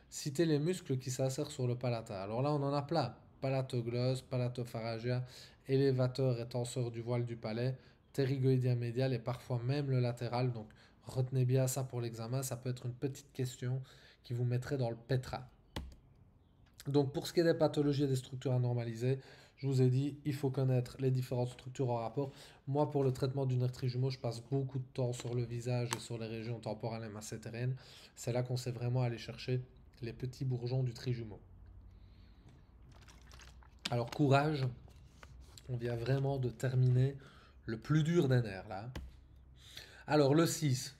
Citez les muscles qui s'insèrent sur le palata. Alors là, on en a plein. Palatoglosse, palatopharyngia, élévateur et tenseur du voile du palais, ptérygoïdien médial et parfois même le latéral. Donc retenez bien ça pour l'examen. Ça peut être une petite question qui vous mettrait dans le pétrin. Donc pour ce qui est des pathologies et des structures anormalisées, je vous ai dit, il faut connaître les différentes structures en rapport. Moi, pour le traitement du nerf trijumeau, je passe beaucoup de temps sur le visage et sur les régions temporales et masséteriennes. C'est là qu'on sait vraiment aller chercher les petits bourgeons du trijumeau. Alors courage, on vient vraiment de terminer le plus dur des nerfs là. Alors le 6,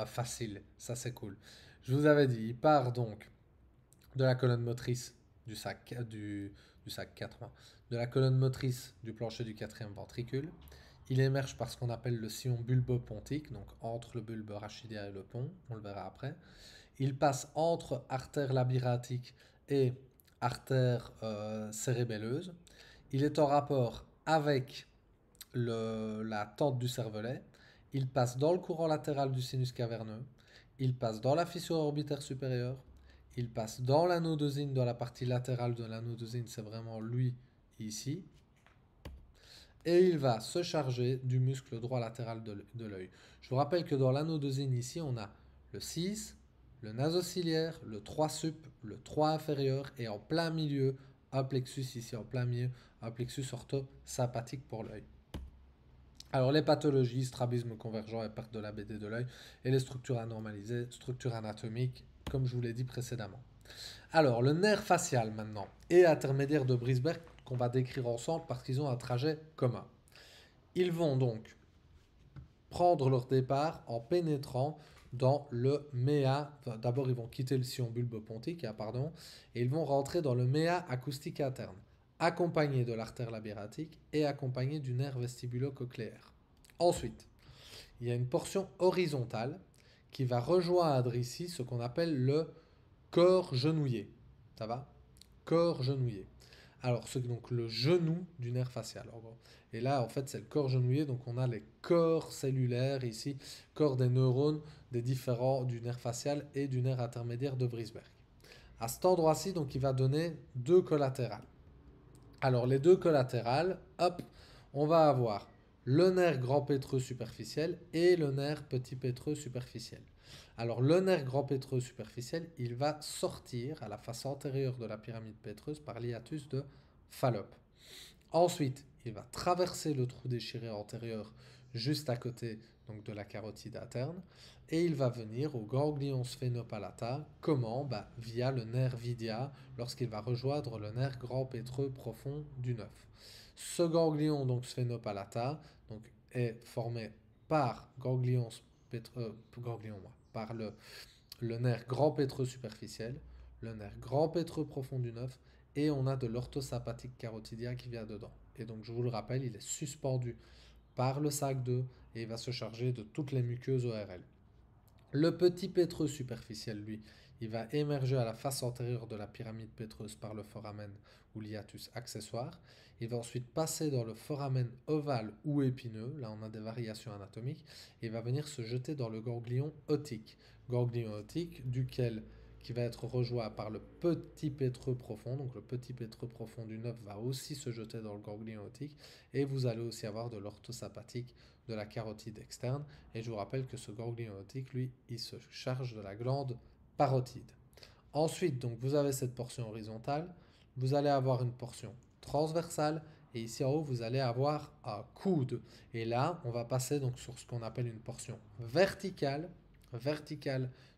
facile, ça c'est cool. Je vous avais dit, il part donc de la colonne motrice du sac 4, de la colonne motrice du plancher du quatrième ventricule. Il émerge par ce qu'on appelle le sillon bulbopontique, donc entre le bulbe rachidien et le pont, on le verra après. Il passe entre artère labyrinthique et artère cérébelleuse. Il est en rapport avec la tente du cervelet. Il passe dans le courant latéral du sinus caverneux. Il passe dans la fissure orbitaire supérieure. Il passe dans l'anodosine, dans la partie latérale de l'anodosine, c'est vraiment lui ici. Et il va se charger du muscle droit latéral de l'œil. Je vous rappelle que dans l'anodosine ici, on a le 6, le nasociliaire, le 3 sup, le 3 inférieur et en plein milieu, un plexus ici en plein milieu, un plexus orthosympathique pour l'œil. Alors, les pathologies, strabisme convergent et perte de la BD de l'œil, et les structures anormalisées, structures anatomiques, comme je vous l'ai dit précédemment. Alors, le nerf facial maintenant, et intermédiaire de Brisberg, qu'on va décrire ensemble parce qu'ils ont un trajet commun. Ils vont donc prendre leur départ en pénétrant dans le méa. Enfin, d'abord, ils vont quitter le sillon bulbopontique, pardon, et ils vont rentrer dans le méa acoustique interne, accompagné de l'artère labyrinthique et accompagné du nerf vestibulo-cochléaire. Ensuite, il y a une portion horizontale qui va rejoindre ici ce qu'on appelle le corps genouillé. Ça va? Corps genouillé. Alors, c'est donc le genou du nerf facial, en gros. Et là, en fait, c'est le corps genouillé. Donc, on a les corps cellulaires ici, corps des neurones, des différents du nerf facial et du nerf intermédiaire de Brisberg. À cet endroit-ci, donc, il va donner deux collatérales. Alors, les deux collatérales, hop, on va avoir le nerf grand pétreux superficiel et le nerf petit pétreux superficiel. Alors, le nerf grand pétreux superficiel, il va sortir à la face antérieure de la pyramide pétreuse par l'hiatus de Fallope. Ensuite, il va traverser le trou déchiré antérieur juste à côté donc, de la carotide interne et il va venir au ganglion sphénopalata. Comment? Via le nerf vidia lorsqu'il va rejoindre le nerf grand pétreux profond du 9. Ce ganglion donc sphénopalata donc, est formé par par le nerf grand pétreux superficiel, le nerf grand pétreux profond du 9 et on a de l'orthosympathique carotidia qui vient dedans. Et donc je vous le rappelle, il est suspendu par le sac 2 et il va se charger de toutes les muqueuses ORL. Le petit pétreux superficiel, lui, il va émerger à la face antérieure de la pyramide pétreuse par le foramen ou l'hiatus accessoire. Il va ensuite passer dans le foramen ovale ou épineux, là on a des variations anatomiques, et il va venir se jeter dans le ganglion otique. Ganglion otique duquel qui va être rejoint par le petit pétreux profond. Donc le petit pétreux profond du 9 va aussi se jeter dans le ganglion otique. Et vous allez aussi avoir de l'orthosympathique de la carotide externe. Et je vous rappelle que ce ganglion otique, lui, il se charge de la glande parotide. Ensuite, donc, vous avez cette portion horizontale. Vous allez avoir une portion transversale. Et ici en haut, vous allez avoir un coude. Et là, on va passer donc sur ce qu'on appelle une portion verticale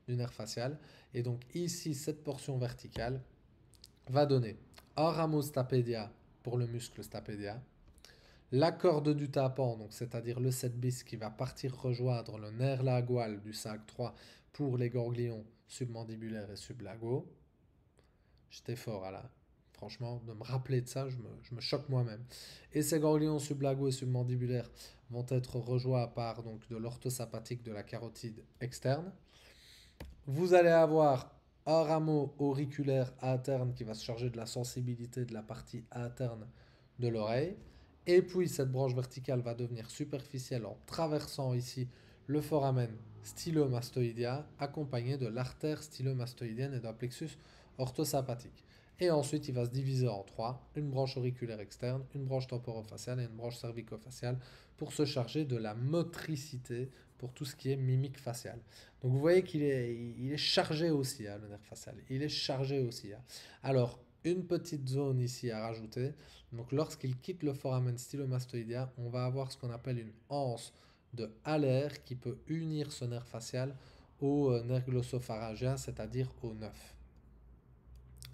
du nerf facial. Et donc ici, cette portion verticale va donner un rameau stapédia pour le muscle stapédia, la corde du tympan, donc c'est-à-dire le 7 bis qui va partir rejoindre le nerf lingual du sac 3 pour les ganglions submandibulaires et sublagaux. J'étais fort là. Franchement, de me rappeler de ça, je me choque moi-même. Et ces ganglions sublagaux et submandibulaires vont être rejoints par donc, de l'orthosympathique de la carotide externe. Vous allez avoir un rameau auriculaire interne qui va se charger de la sensibilité de la partie interne de l'oreille. Et puis cette branche verticale va devenir superficielle en traversant ici le foramen stylomastoidea accompagné de l'artère stylomastoïdienne et d'un plexus orthosympathique. Et ensuite, il va se diviser en trois, une branche auriculaire externe, une branche temporofaciale et une branche cervico-faciale pour se charger de la motricité pour tout ce qui est mimique faciale. Donc vous voyez qu'il est, il est chargé aussi, le nerf facial. Il est chargé aussi. Alors, une petite zone ici à rajouter. Donc lorsqu'il quitte le foramen stylomastoidea, on va avoir ce qu'on appelle une anse de Haller qui peut unir ce nerf facial au nerf glossopharyngien, c'est-à-dire au 9.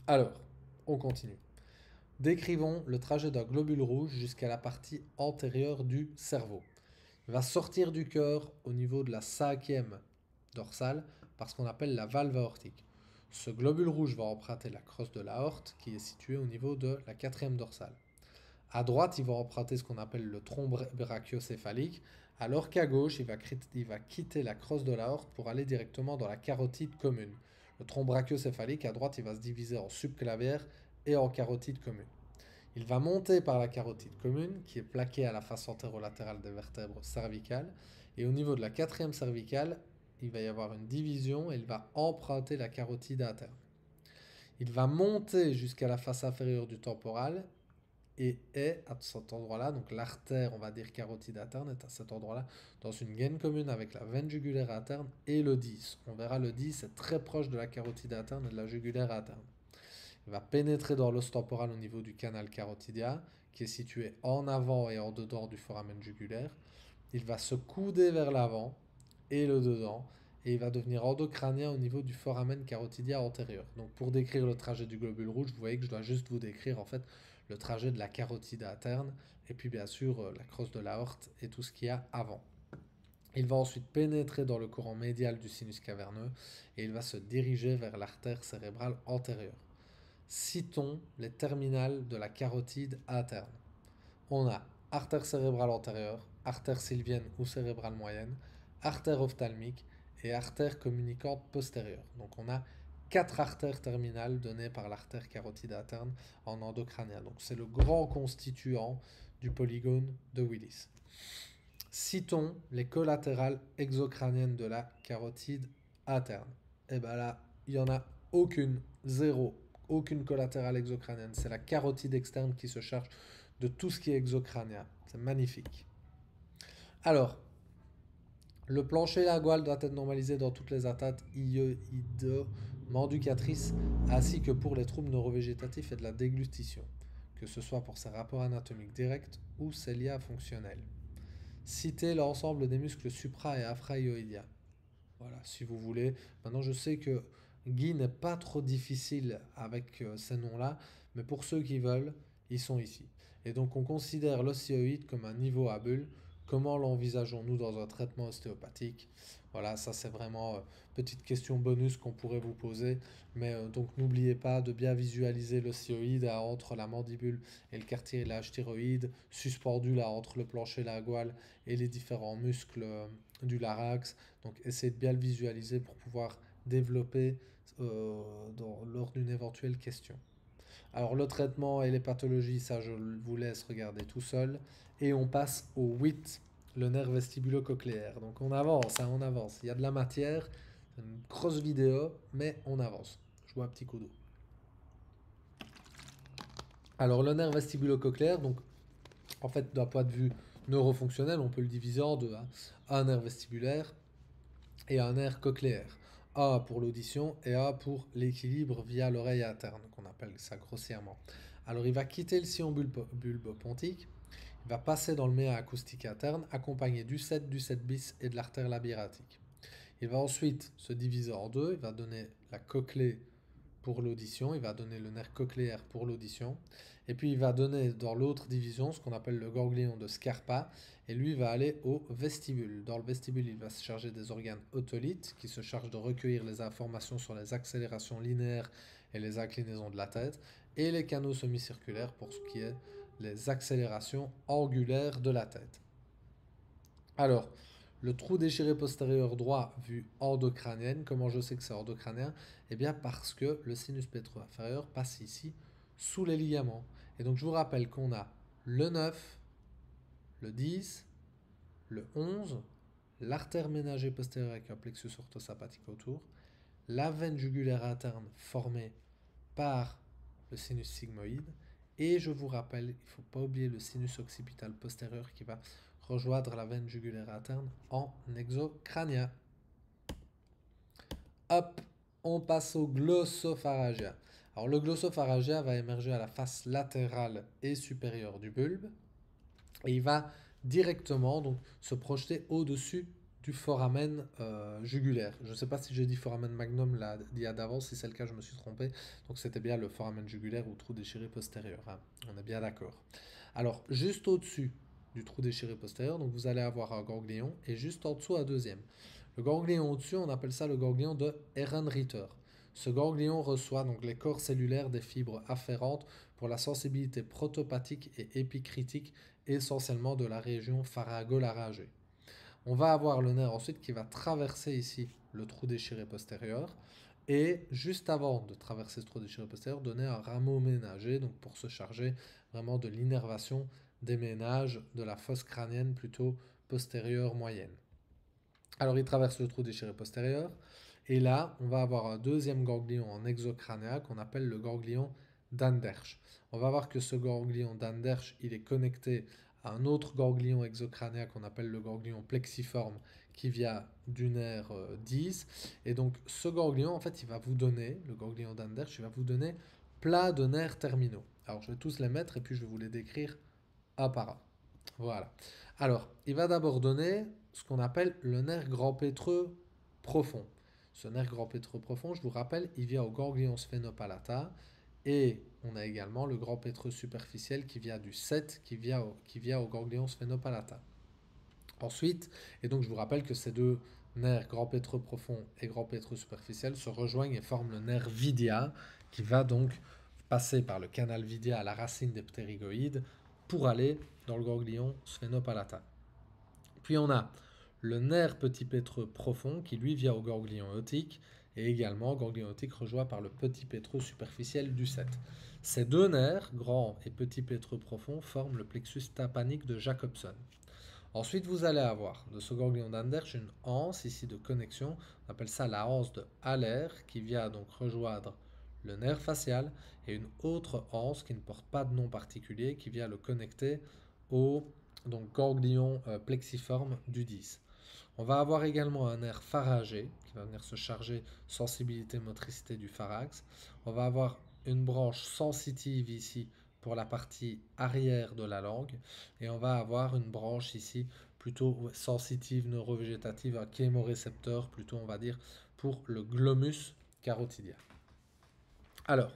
Alors, on continue. Décrivons le trajet d'un globule rouge jusqu'à la partie antérieure du cerveau. Il va sortir du cœur au niveau de la 5e dorsale par ce qu'on appelle la valve aortique. Ce globule rouge va emprunter la crosse de l'aorte qui est située au niveau de la 4e dorsale. À droite, il va emprunter ce qu'on appelle le tronc brachiocéphalique, alors qu'à gauche, il va quitter la crosse de l'aorte pour aller directement dans la carotide commune. Le tronc brachiocéphalique, à droite, il va se diviser en subclavière et en carotide commune. Il va monter par la carotide commune, qui est plaquée à la face antérolatérale des vertèbres cervicales, et au niveau de la 4e cervicale, il va y avoir une division et il va emprunter la carotide interne. Il va monter jusqu'à la face inférieure du temporal et est à cet endroit-là, donc l'artère, on va dire carotide interne, est à cet endroit-là, dans une gaine commune avec la veine jugulaire interne et le 10. On verra le 10 est très proche de la carotide interne et de la jugulaire interne. Il va pénétrer dans l'os temporal au niveau du canal carotidien, qui est situé en avant et en dedans du foramen jugulaire, il va se couder vers l'avant et le dedans, et il va devenir endocrânien au niveau du foramen carotidia antérieur. Donc pour décrire le trajet du globule rouge, vous voyez que je dois juste vous décrire en fait le trajet de la carotide interne, et puis bien sûr la crosse de l'aorte et tout ce qu'il y a avant. Il va ensuite pénétrer dans le courant médial du sinus caverneux et il va se diriger vers l'artère cérébrale antérieure. Citons les terminales de la carotide interne. On a artère cérébrale antérieure, artère sylvienne ou cérébrale moyenne, artère ophtalmique et artère communicante postérieure. Donc on a 4 artères terminales données par l'artère carotide interne en endocrânien. Donc c'est le grand constituant du polygone de Willis. Citons les collatérales exocrâniennes de la carotide interne. Et bien là, il n'y en a aucune, zéro, aucune collatérale exocrânienne. C'est la carotide externe qui se charge de tout ce qui est exocrânien. C'est magnifique. Alors, le plancher lingual doit être normalisé dans toutes les atteintes manducatrices ainsi que pour les troubles neurovégétatifs et de la déglutition, que ce soit pour ses rapports anatomiques directs ou ses liens fonctionnels. Citez l'ensemble des muscles supra- et infrahyoïdiens. Voilà, si vous voulez. Maintenant, je sais que Guy n'est pas trop difficile avec ces noms-là, mais pour ceux qui veulent, ils sont ici. Et donc, on considère l'ostéoïde comme un niveau à bulles. Comment l'envisageons-nous dans un traitement ostéopathique? Voilà, ça c'est vraiment petite question bonus qu'on pourrait vous poser. Mais donc n'oubliez pas de bien visualiser l'ostéoïde entre la mandibule et le cartilage thyroïde, suspendu là entre le plancher lingual et les différents muscles du larynx. Donc essayez de bien le visualiser pour pouvoir développer lors d'une éventuelle question. Alors le traitement et les pathologies, ça je vous laisse regarder tout seul. Et on passe au 8, le nerf vestibulo-cochléaire. Donc on avance, hein, on avance. Il y a de la matière, c'est une grosse vidéo, mais on avance. Je bois un petit coup d'eau. Alors le nerf vestibulo-cochléaire, donc en fait d'un point de vue neurofonctionnel, on peut le diviser en deux, hein. Un nerf vestibulaire et un nerf cochléaire. A pour l'audition et A pour l'équilibre via l'oreille interne, qu'on appelle ça grossièrement. Alors il va quitter le sillon bulbopontique, il va passer dans le méa acoustique interne, accompagné du 7, du 7 bis et de l'artère labyrinthique. Il va ensuite se diviser en deux, il va donner la cochlée pour l'audition, il va donner le nerf cochléaire pour l'audition, et puis il va donner dans l'autre division ce qu'on appelle le ganglion de Scarpa, et lui va aller au vestibule. Dans le vestibule, il va se charger des organes otolithes, qui se chargent de recueillir les informations sur les accélérations linéaires et les inclinaisons de la tête, et les canaux semi-circulaires pour ce qui est les accélérations angulaires de la tête. Alors, le trou déchiré postérieur droit vu endocrânienne, comment je sais que c'est endocrânien? Eh bien parce que le sinus pétro-inférieur passe ici sous les ligaments. Et donc je vous rappelle qu'on a le 9, le 10, le 11, l'artère ménagée postérieure avec un plexus orthosympathique autour, la veine jugulaire interne formée par le sinus sigmoïde, et je vous rappelle, il ne faut pas oublier le sinus occipital postérieur qui va rejoindre la veine jugulaire interne en exocrânien. Hop, on passe au glossopharyngia. Alors le glossopharyngia va émerger à la face latérale et supérieure du bulbe et il va directement donc se projeter au-dessus du foramen jugulaire. Je ne sais pas si j'ai dit foramen magnum là d'avance, si c'est le cas je me suis trompé. Donc c'était bien le foramen jugulaire ou trou déchiré postérieur, hein. On est bien d'accord. Alors juste au-dessus du trou déchiré postérieur, donc vous allez avoir un ganglion et juste en dessous un deuxième. Le ganglion au-dessus, on appelle ça le ganglion de Ehrenritter. Ce ganglion reçoit donc les corps cellulaires des fibres afférentes pour la sensibilité protopathique et épicritique essentiellement de la région pharyngo-laryngée. On va avoir le nerf ensuite qui va traverser ici le trou déchiré postérieur et juste avant de traverser ce trou déchiré postérieur, donner un rameau ménager donc pour se charger vraiment de l'innervation des ménages de la fosse crânienne plutôt postérieure moyenne. Alors il traverse le trou déchiré postérieur et là on va avoir un deuxième ganglion en exocrânien qu'on appelle le ganglion d'Andersch. On va voir que ce ganglion d'Andersch il est connecté à un autre ganglion exocrânien qu'on appelle le ganglion plexiforme qui vient du nerf 10 et donc ce ganglion en fait il va vous donner, le ganglion d'Andersch il va vous donner plein de nerfs terminaux. Alors je vais tous les mettre et puis je vais vous les décrire un par un. Voilà. Alors, il va d'abord donner ce qu'on appelle le nerf grand pétreux profond. Ce nerf grand pétreux profond, je vous rappelle, il vient au ganglion sphénopalata et on a également le grand pétreux superficiel qui vient du 7 qui vient au ganglion sphénopalata. Ensuite, et donc je vous rappelle que ces deux nerfs grand pétreux profond et grand pétreux superficiel se rejoignent et forment le nerf vidéa qui va donc passer par le canal vidéa à la racine des ptérygoïdes pour aller dans le ganglion sphénopalata. Puis on a le nerf petit pétreux profond qui lui vient au ganglion aortique et également ganglion aortique rejoint par le petit pétreux superficiel du 7. Ces deux nerfs, grand et petit pétreux profond, forment le plexus tympanique de Jacobson. Ensuite, vous allez avoir de ce ganglion d'Andersch une anse ici de connexion, on appelle ça la anse de Haller, qui vient donc rejoindre le nerf facial, et une autre anse qui ne porte pas de nom particulier, qui vient le connecter au donc, ganglion plexiforme du 10. On va avoir également un nerf pharyngé, qui va venir se charger sensibilité motricité du pharynx. On va avoir une branche sensitive ici pour la partie arrière de la langue. Et on va avoir une branche ici plutôt sensitive neurovégétative, un chémorécepteur, plutôt on va dire, pour le glomus carotidien. Alors,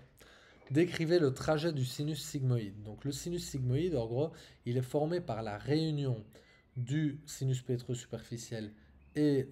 décrivez le trajet du sinus sigmoïde. Donc le sinus sigmoïde, en gros, il est formé par la réunion du sinus pétreux superficiel et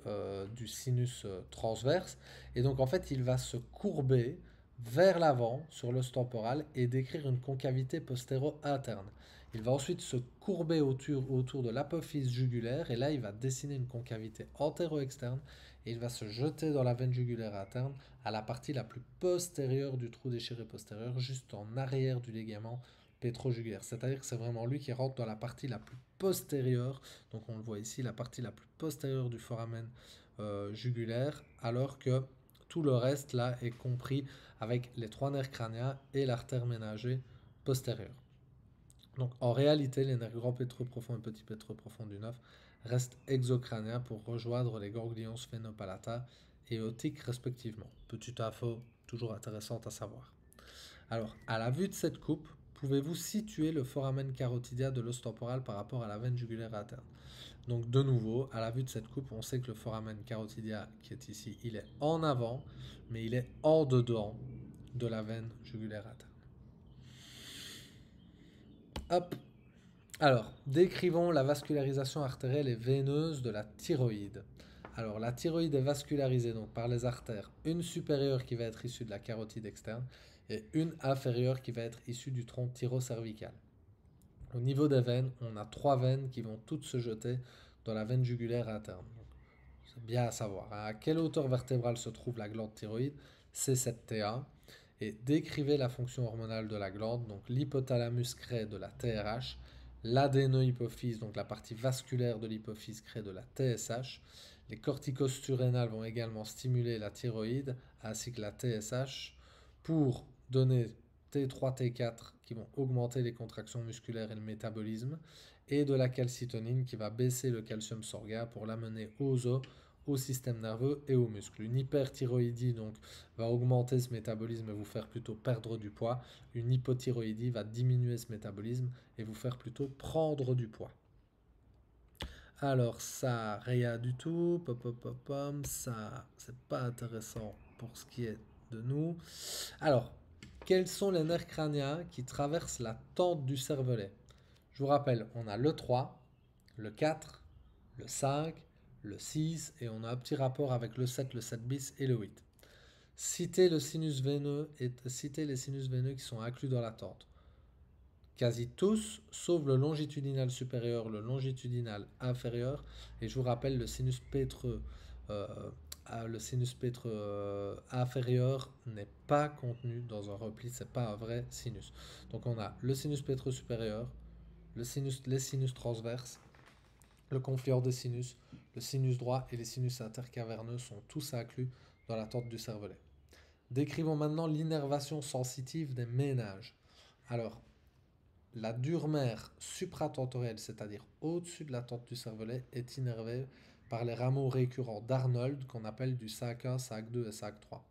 du sinus transverse. Et donc en fait, il va se courber vers l'avant sur l'os temporal et décrire une concavité postéro-interne. Il va ensuite se courber autour de l'apophyse jugulaire et là, il va dessiner une concavité antéro-externe et il va se jeter dans la veine jugulaire interne à la partie la plus postérieure du trou déchiré postérieur, juste en arrière du ligament pétrojugulaire. C'est-à-dire que c'est vraiment lui qui rentre dans la partie la plus postérieure, donc on le voit ici, la partie la plus postérieure du foramen jugulaire, alors que tout le reste là est compris avec les trois nerfs crâniens et l'artère ménagée postérieure. Donc en réalité, les nerfs grand pétreux profond et petit pétreux profond du 9 restent exocrâniens pour rejoindre les ganglions sphénopalata et aortiques respectivement. Petite info toujours intéressante à savoir. Alors, à la vue de cette coupe, pouvez-vous situer le foramen carotidien de l'os temporal par rapport à la veine jugulaire interne? Donc de nouveau, à la vue de cette coupe, on sait que le foramen carotidien qui est ici, il est en avant, mais il est en dedans de la veine jugulaire interne. Hop. Alors, décrivons la vascularisation artérielle et veineuse de la thyroïde. Alors, la thyroïde est vascularisée donc par les artères, une supérieure qui va être issue de la carotide externe et une inférieure qui va être issue du tronc thyrocervical. Au niveau des veines, on a trois veines qui vont toutes se jeter dans la veine jugulaire interne. C'est bien à savoir. À quelle hauteur vertébrale se trouve la glande thyroïde? C'est cette T1. Et décrivez la fonction hormonale de la glande. Donc l'hypothalamus crée de la TRH, l'adénohypophyse, donc la partie vasculaire de l'hypophyse, crée de la TSH. Les corticos surrénales vont également stimuler la thyroïde ainsi que la TSH pour donner T3, T4 qui vont augmenter les contractions musculaires et le métabolisme, et de la calcitonine qui va baisser le calcium sanguin pour l'amener aux os, au système nerveux et aux muscles. Une hyperthyroïdie donc va augmenter ce métabolisme et vous faire plutôt perdre du poids. Une hypothyroïdie va diminuer ce métabolisme et vous faire plutôt prendre du poids. Alors ça, rien du tout, ça c'est pas intéressant pour ce qui est de nous. Alors, quels sont les nerfs crâniens qui traversent la tente du cervelet? Je vous rappelle, on a le 3, le 4, le 5, le 6 et on a un petit rapport avec le 7 bis et le 8. Citez le sinus veineux et citez les sinus veineux qui sont inclus dans la tente. Quasi tous, sauf le longitudinal supérieur, le longitudinal inférieur, et je vous rappelle le sinus pétreux inférieur n'est pas contenu dans un repli, c'est pas un vrai sinus. Donc on a le sinus pétreux supérieur, les sinus transverses, le confluent des sinus, le sinus droit et les sinus intercaverneux sont tous inclus dans la tente du cervelet. Décrivons maintenant l'innervation sensitive des ménages. Alors, la dure mère supratentorielle, c'est-à-dire au-dessus de la tente du cervelet, est innervée par les rameaux récurrents d'Arnold qu'on appelle du SAC1, SAC2 et SAC3.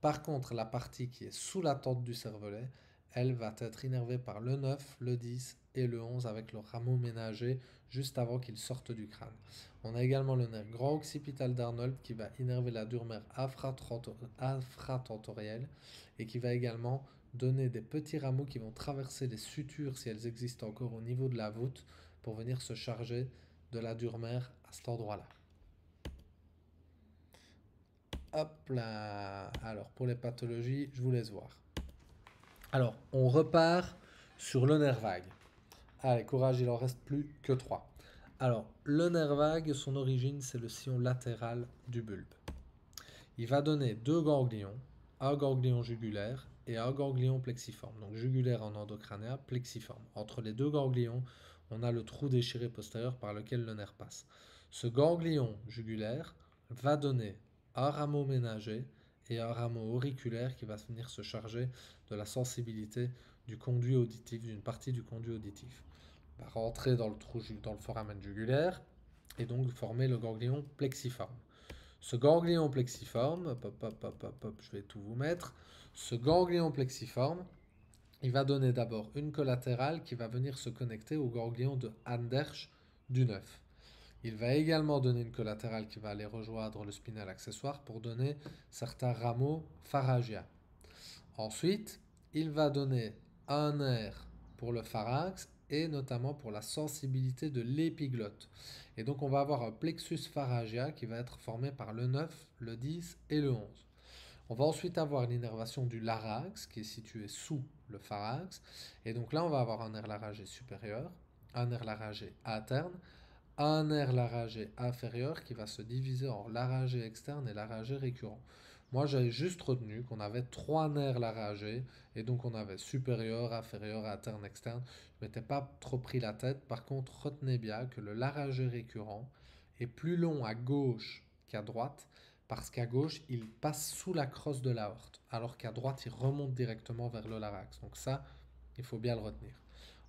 Par contre, la partie qui est sous la tente du cervelet, elle va être innervée par le 9, le 10 et le 11 avec le rameau ménager juste avant qu'ils sortent du crâne. On a également le nerf grand occipital d'Arnold qui va innerver la dure mère infratentorielle et qui va également donner des petits rameaux qui vont traverser les sutures si elles existent encore au niveau de la voûte pour venir se charger de la dure mère à cet endroit-là. Hop là. Alors pour les pathologies, je vous laisse voir. Alors, on repart sur le nerf vague. Allez, courage, il en reste plus que 3. Alors, le nerf vague, son origine, c'est le sillon latéral du bulbe. Il va donner 2 ganglions, un ganglion jugulaire et un ganglion plexiforme. Donc jugulaire en endocrânien, plexiforme. Entre les 2 ganglions, on a le trou déchiré postérieur par lequel le nerf passe. Ce ganglion jugulaire va donner un rameau ménager et un rameau auriculaire qui va venir se charger de la sensibilité du conduit auditif, d'une partie du conduit auditif. Il va rentrer dans le foramen jugulaire et donc former le ganglion plexiforme. Ce ganglion plexiforme, je vais tout vous mettre. Ce ganglion plexiforme, il va donner d'abord une collatérale qui va venir se connecter au ganglion de Andersch du 9. Il va également donner une collatérale qui va aller rejoindre le spinal accessoire pour donner certains rameaux pharyngiens. Ensuite, il va donner un nerf pour le pharynx et notamment pour la sensibilité de l'épiglotte. Et donc on va avoir un plexus pharyngien qui va être formé par le 9, le 10 et le 11. On va ensuite avoir l'innervation du larynx qui est situé sous le pharynx. Et donc là on va avoir un nerf laryngé supérieur, un nerf laryngé interne, un nerf laryngé inférieur qui va se diviser en laryngé externe et laryngé récurrent. Moi, j'avais juste retenu qu'on avait 3 nerfs laryngés et donc on avait supérieur, inférieur, interne, externe. Je ne m'étais pas trop pris la tête. Par contre, retenez bien que le laryngé récurrent est plus long à gauche qu'à droite parce qu'à gauche, il passe sous la crosse de l'aorte alors qu'à droite, il remonte directement vers le larynx. Donc ça, il faut bien le retenir.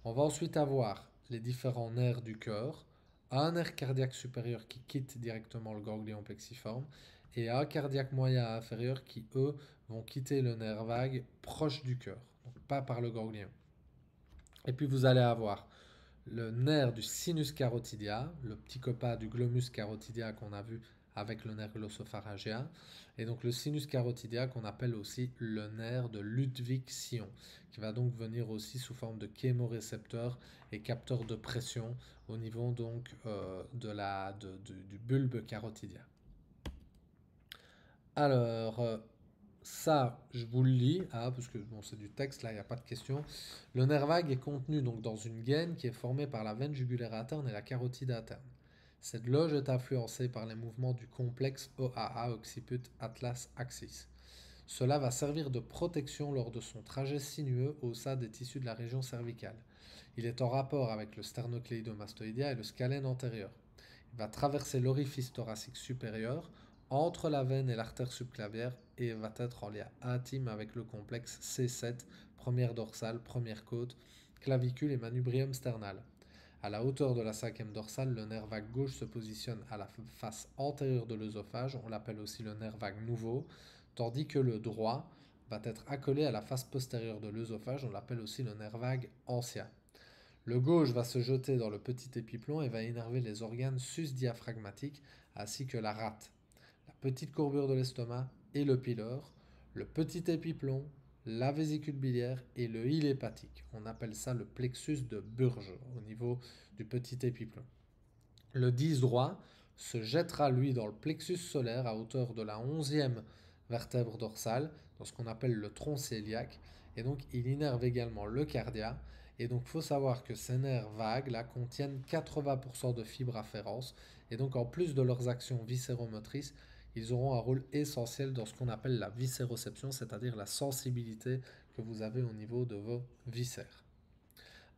On va ensuite avoir les différents nerfs du cœur, un nerf cardiaque supérieur qui quitte directement le ganglion plexiforme et un cardiaque moyen inférieur qui, eux, vont quitter le nerf vague proche du cœur, donc pas par le ganglion. Et puis vous allez avoir le nerf du sinus carotidia, le petit copain du glomus carotidia qu'on a vu avec le nerf glossopharyngien, et donc le sinus carotidia qu'on appelle aussi le nerf de Ludwig-Sion, qui va donc venir aussi sous forme de chémorécepteur et capteur de pression au niveau donc du bulbe carotidien. Alors, ça, je vous le lis, parce que bon, c'est du texte, là, il n'y a pas de question. Le nerf vague est contenu donc dans une gaine qui est formée par la veine jugulaire interne et la carotide interne. Cette loge est influencée par les mouvements du complexe OAA, occiput atlas axis. Cela va servir de protection lors de son trajet sinueux au sein des tissus de la région cervicale. Il est en rapport avec le sternocléidomastoïdien et le scalène antérieur. Il va traverser l'orifice thoracique supérieur, entre la veine et l'artère subclavière et va être en lien intime avec le complexe C7, première dorsale, première côte, clavicule et manubrium sternal. À la hauteur de la cinquième dorsale, le nerf vague gauche se positionne à la face antérieure de l'œsophage, on l'appelle aussi le nerf vague nouveau, tandis que le droit va être accolé à la face postérieure de l'œsophage, on l'appelle aussi le nerf vague ancien. Le gauche va se jeter dans le petit épiplomb et va innerver les organes sus-diaphragmatiques ainsi que la rate, la petite courbure de l'estomac et le pylore, le petit épiplomb, la vésicule biliaire et le hile hépatique. On appelle ça le plexus de Burge au niveau du petit épiplomb. Le 10 droit se jettera lui dans le plexus solaire à hauteur de la 11e vertèbre dorsale, dans ce qu'on appelle le tronc cœliaque, et donc il innerve également le cardia. Et donc il faut savoir que ces nerfs vagues là contiennent 80% de fibres afférentes, et donc en plus de leurs actions viscéromotrices, ils auront un rôle essentiel dans ce qu'on appelle la viscéroception, c'est-à-dire la sensibilité que vous avez au niveau de vos viscères.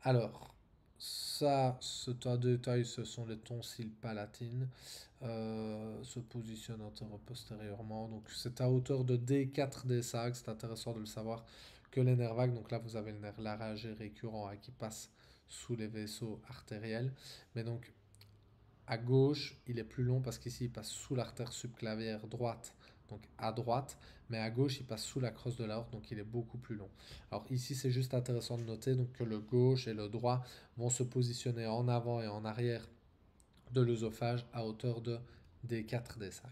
Alors, ça, c'est un détail, ce sont les tonsilles palatines, se positionnent antéro-postérieurement, donc c'est à hauteur de D4, D5, c'est intéressant de le savoir, que les nerfs vagues, donc là vous avez le nerf laryngé récurrent qui passe sous les vaisseaux artériels, mais donc à gauche, il est plus long parce qu'ici, il passe sous l'artère subclavière droite donc à droite, mais à gauche, il passe sous la crosse de l'aorte, donc il est beaucoup plus long. Alors ici, c'est juste intéressant de noter donc, que le gauche et le droit vont se positionner en avant et en arrière de l'œsophage à hauteur de D4, D5.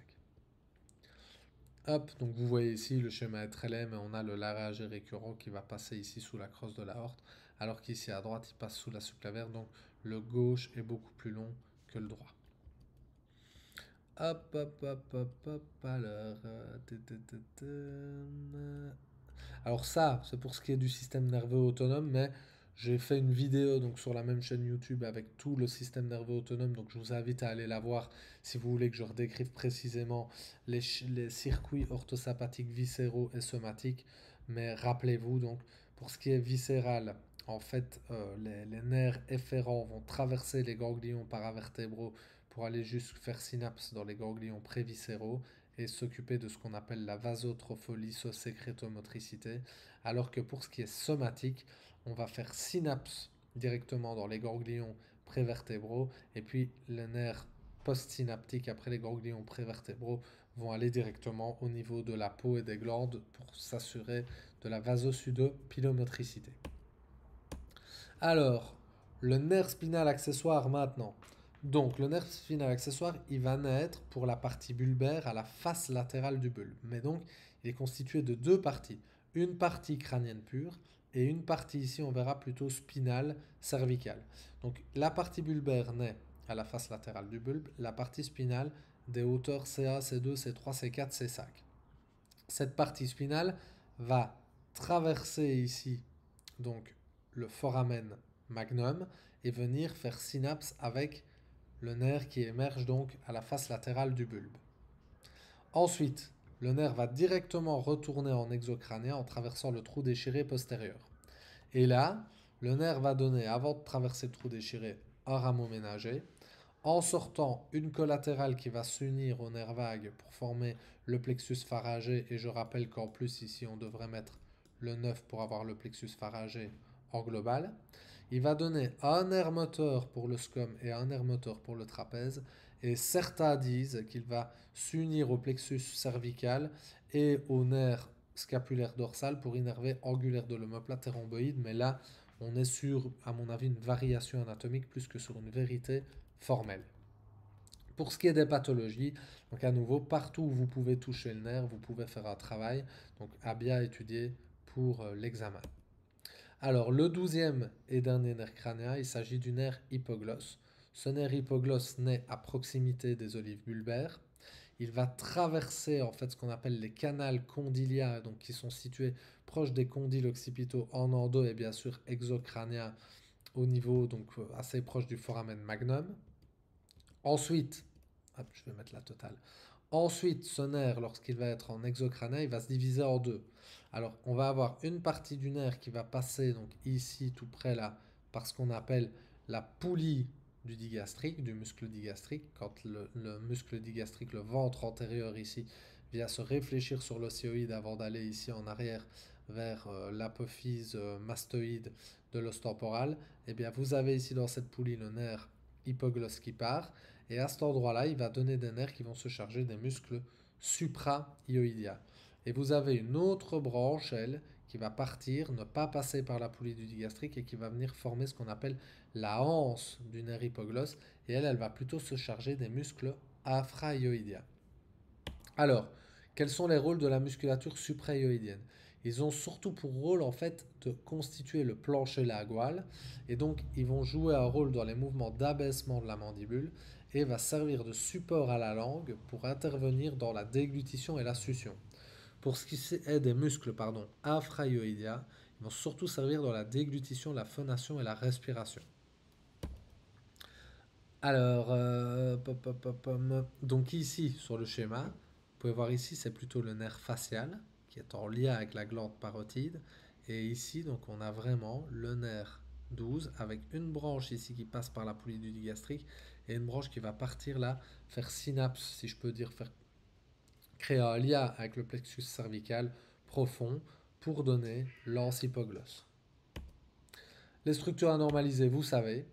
Hop, donc vous voyez ici, le schéma est très laid, mais on a le laryngé récurrent qui va passer ici sous la crosse de l'aorte, alors qu'ici à droite, il passe sous la subclavière, donc le gauche est beaucoup plus long que le droit. Hop, hop, hop, hop, hop, alors... Alors ça, c'est pour ce qui est du système nerveux autonome, mais j'ai fait une vidéo donc sur la même chaîne YouTube avec tout le système nerveux autonome, donc je vous invite à aller la voir si vous voulez que je redécrive précisément les circuits orthosympathiques viscéraux et somatiques. Mais rappelez-vous donc, pour ce qui est viscéral, en fait, les nerfs efférents vont traverser les ganglions paravertébraux pour aller juste faire synapse dans les ganglions préviscéraux et s'occuper de ce qu'on appelle la vasotropholysosécrétomotricité, alors que pour ce qui est somatique, on va faire synapse directement dans les ganglions prévertébraux, et puis les nerfs postsynaptiques après les ganglions prévertébraux vont aller directement au niveau de la peau et des glandes pour s'assurer de la vasosudopilomotricité. Alors, le nerf spinal accessoire maintenant. Donc, le nerf spinal accessoire, il va naître pour la partie bulbaire à la face latérale du bulbe. Mais donc, il est constitué de deux parties. Une partie crânienne pure et une partie ici, on verra plutôt spinale cervicale. Donc, la partie bulbaire naît à la face latérale du bulbe, la partie spinale des hauteurs CA, C2, C3, C4, C5. Cette partie spinale va traverser ici donc le foramen magnum et venir faire synapse avec le nerf qui émerge donc à la face latérale du bulbe. Ensuite, le nerf va directement retourner en exocrânien en traversant le trou déchiré postérieur. Et là, le nerf va donner, avant de traverser le trou déchiré, un rameau ménager. En sortant, une collatérale qui va s'unir au nerf vague pour former le plexus pharyngé. Et je rappelle qu'en plus, ici, on devrait mettre le 9 pour avoir le plexus pharyngé en global. Il va donner un nerf moteur pour le scom et un nerf moteur pour le trapèze. Et certains disent qu'il va s'unir au plexus cervical et au nerf scapulaire dorsal pour innerver angulaire de l'omoplate et rhomboïde. Mais là, on est sur, à mon avis, une variation anatomique plus que sur une vérité formelle. Pour ce qui est des pathologies, donc à nouveau, partout où vous pouvez toucher le nerf, vous pouvez faire un travail, donc à bien étudier pour l'examen. Alors, le 12e et dernier nerf crânien, il s'agit du nerf hypoglosse. Ce nerf hypoglosse naît à proximité des olives bulbaires. Il va traverser en fait ce qu'on appelle les canals condyliens, donc qui sont situés proches des condyles occipitaux en endo et bien sûr exocrânien au niveau donc assez proche du foramen magnum. Ensuite, hop, je vais mettre la totale. Ensuite, ce nerf, lorsqu'il va être en exocrânien, il va se diviser en deux. Alors, on va avoir une partie du nerf qui va passer donc ici, tout près là, par ce qu'on appelle la poulie du digastrique, du muscle digastrique. Quand le muscle digastrique, le ventre antérieur ici, vient se réfléchir sur l'océoïde avant d'aller ici en arrière vers l'apophyse mastoïde de l'os temporal, eh bien, vous avez ici dans cette poulie le nerf hypoglosse qui part. Et à cet endroit-là, il va donner des nerfs qui vont se charger des muscles supra-hyoïdiens. Et vous avez une autre branche, elle, qui va partir, ne pas passer par la poulie du digastrique et qui va venir former ce qu'on appelle la anse du nerf hypoglosse. Et elle va plutôt se charger des muscles infra-hyoïdiens. Alors, quels sont les rôles de la musculature supra-hyoïdienne? Ils ont surtout pour rôle en fait de constituer le plancher lingual et donc ils vont jouer un rôle dans les mouvements d'abaissement de la mandibule et va servir de support à la langue pour intervenir dans la déglutition et la succion. Pour ce qui est des muscles infra-hyoïdiens, ils vont surtout servir dans la déglutition, la phonation et la respiration. Alors, donc ici sur le schéma, vous pouvez voir ici c'est plutôt le nerf facial qui est en lien avec la glande parotide. Et ici donc on a vraiment le nerf 12 avec une branche ici qui passe par la poulie du digastrique et une branche qui va partir là, faire synapse si je peux dire, créer un lien avec le plexus cervical profond pour donner l'anse hypoglosse. Les structures anormalisées, vous savez,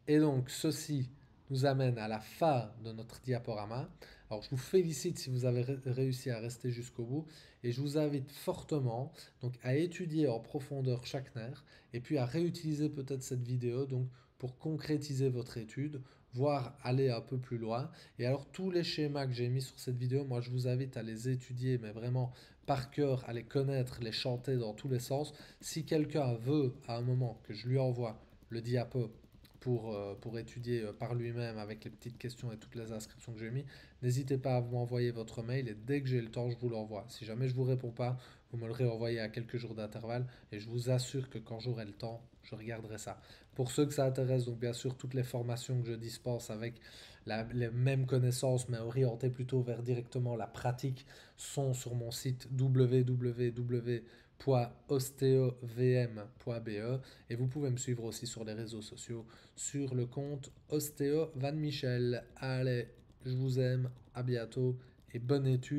et donc ceci nous amène à la fin de notre diaporama Alors je vous félicite si vous avez réussi à rester jusqu'au bout et je vous invite fortement donc à étudier en profondeur chaque nerf et puis à réutiliser peut-être cette vidéo donc pour concrétiser votre étude, voire aller un peu plus loin. Et alors tous les schémas que j'ai mis sur cette vidéo, moi je vous invite à les étudier mais vraiment par cœur, à les connaître, les chanter dans tous les sens. Si quelqu'un veut à un moment que je lui envoie le diapo pour étudier par lui-même avec les petites questions et toutes les inscriptions que j'ai mis, n'hésitez pas à m'envoyer votre mail et dès que j'ai le temps, je vous l'envoie. Si jamais je ne vous réponds pas, vous me le réenvoyez à quelques jours d'intervalle et je vous assure que quand j'aurai le temps, je regarderai ça. Pour ceux que ça intéresse, donc bien sûr, toutes les formations que je dispense avec les mêmes connaissances, mais orientées plutôt vers directement la pratique, sont sur mon site www.osteovm.be et vous pouvez me suivre aussi sur les réseaux sociaux sur le compte Ostéo Van Michel. Allez, je vous aime, à bientôt et bonne étude.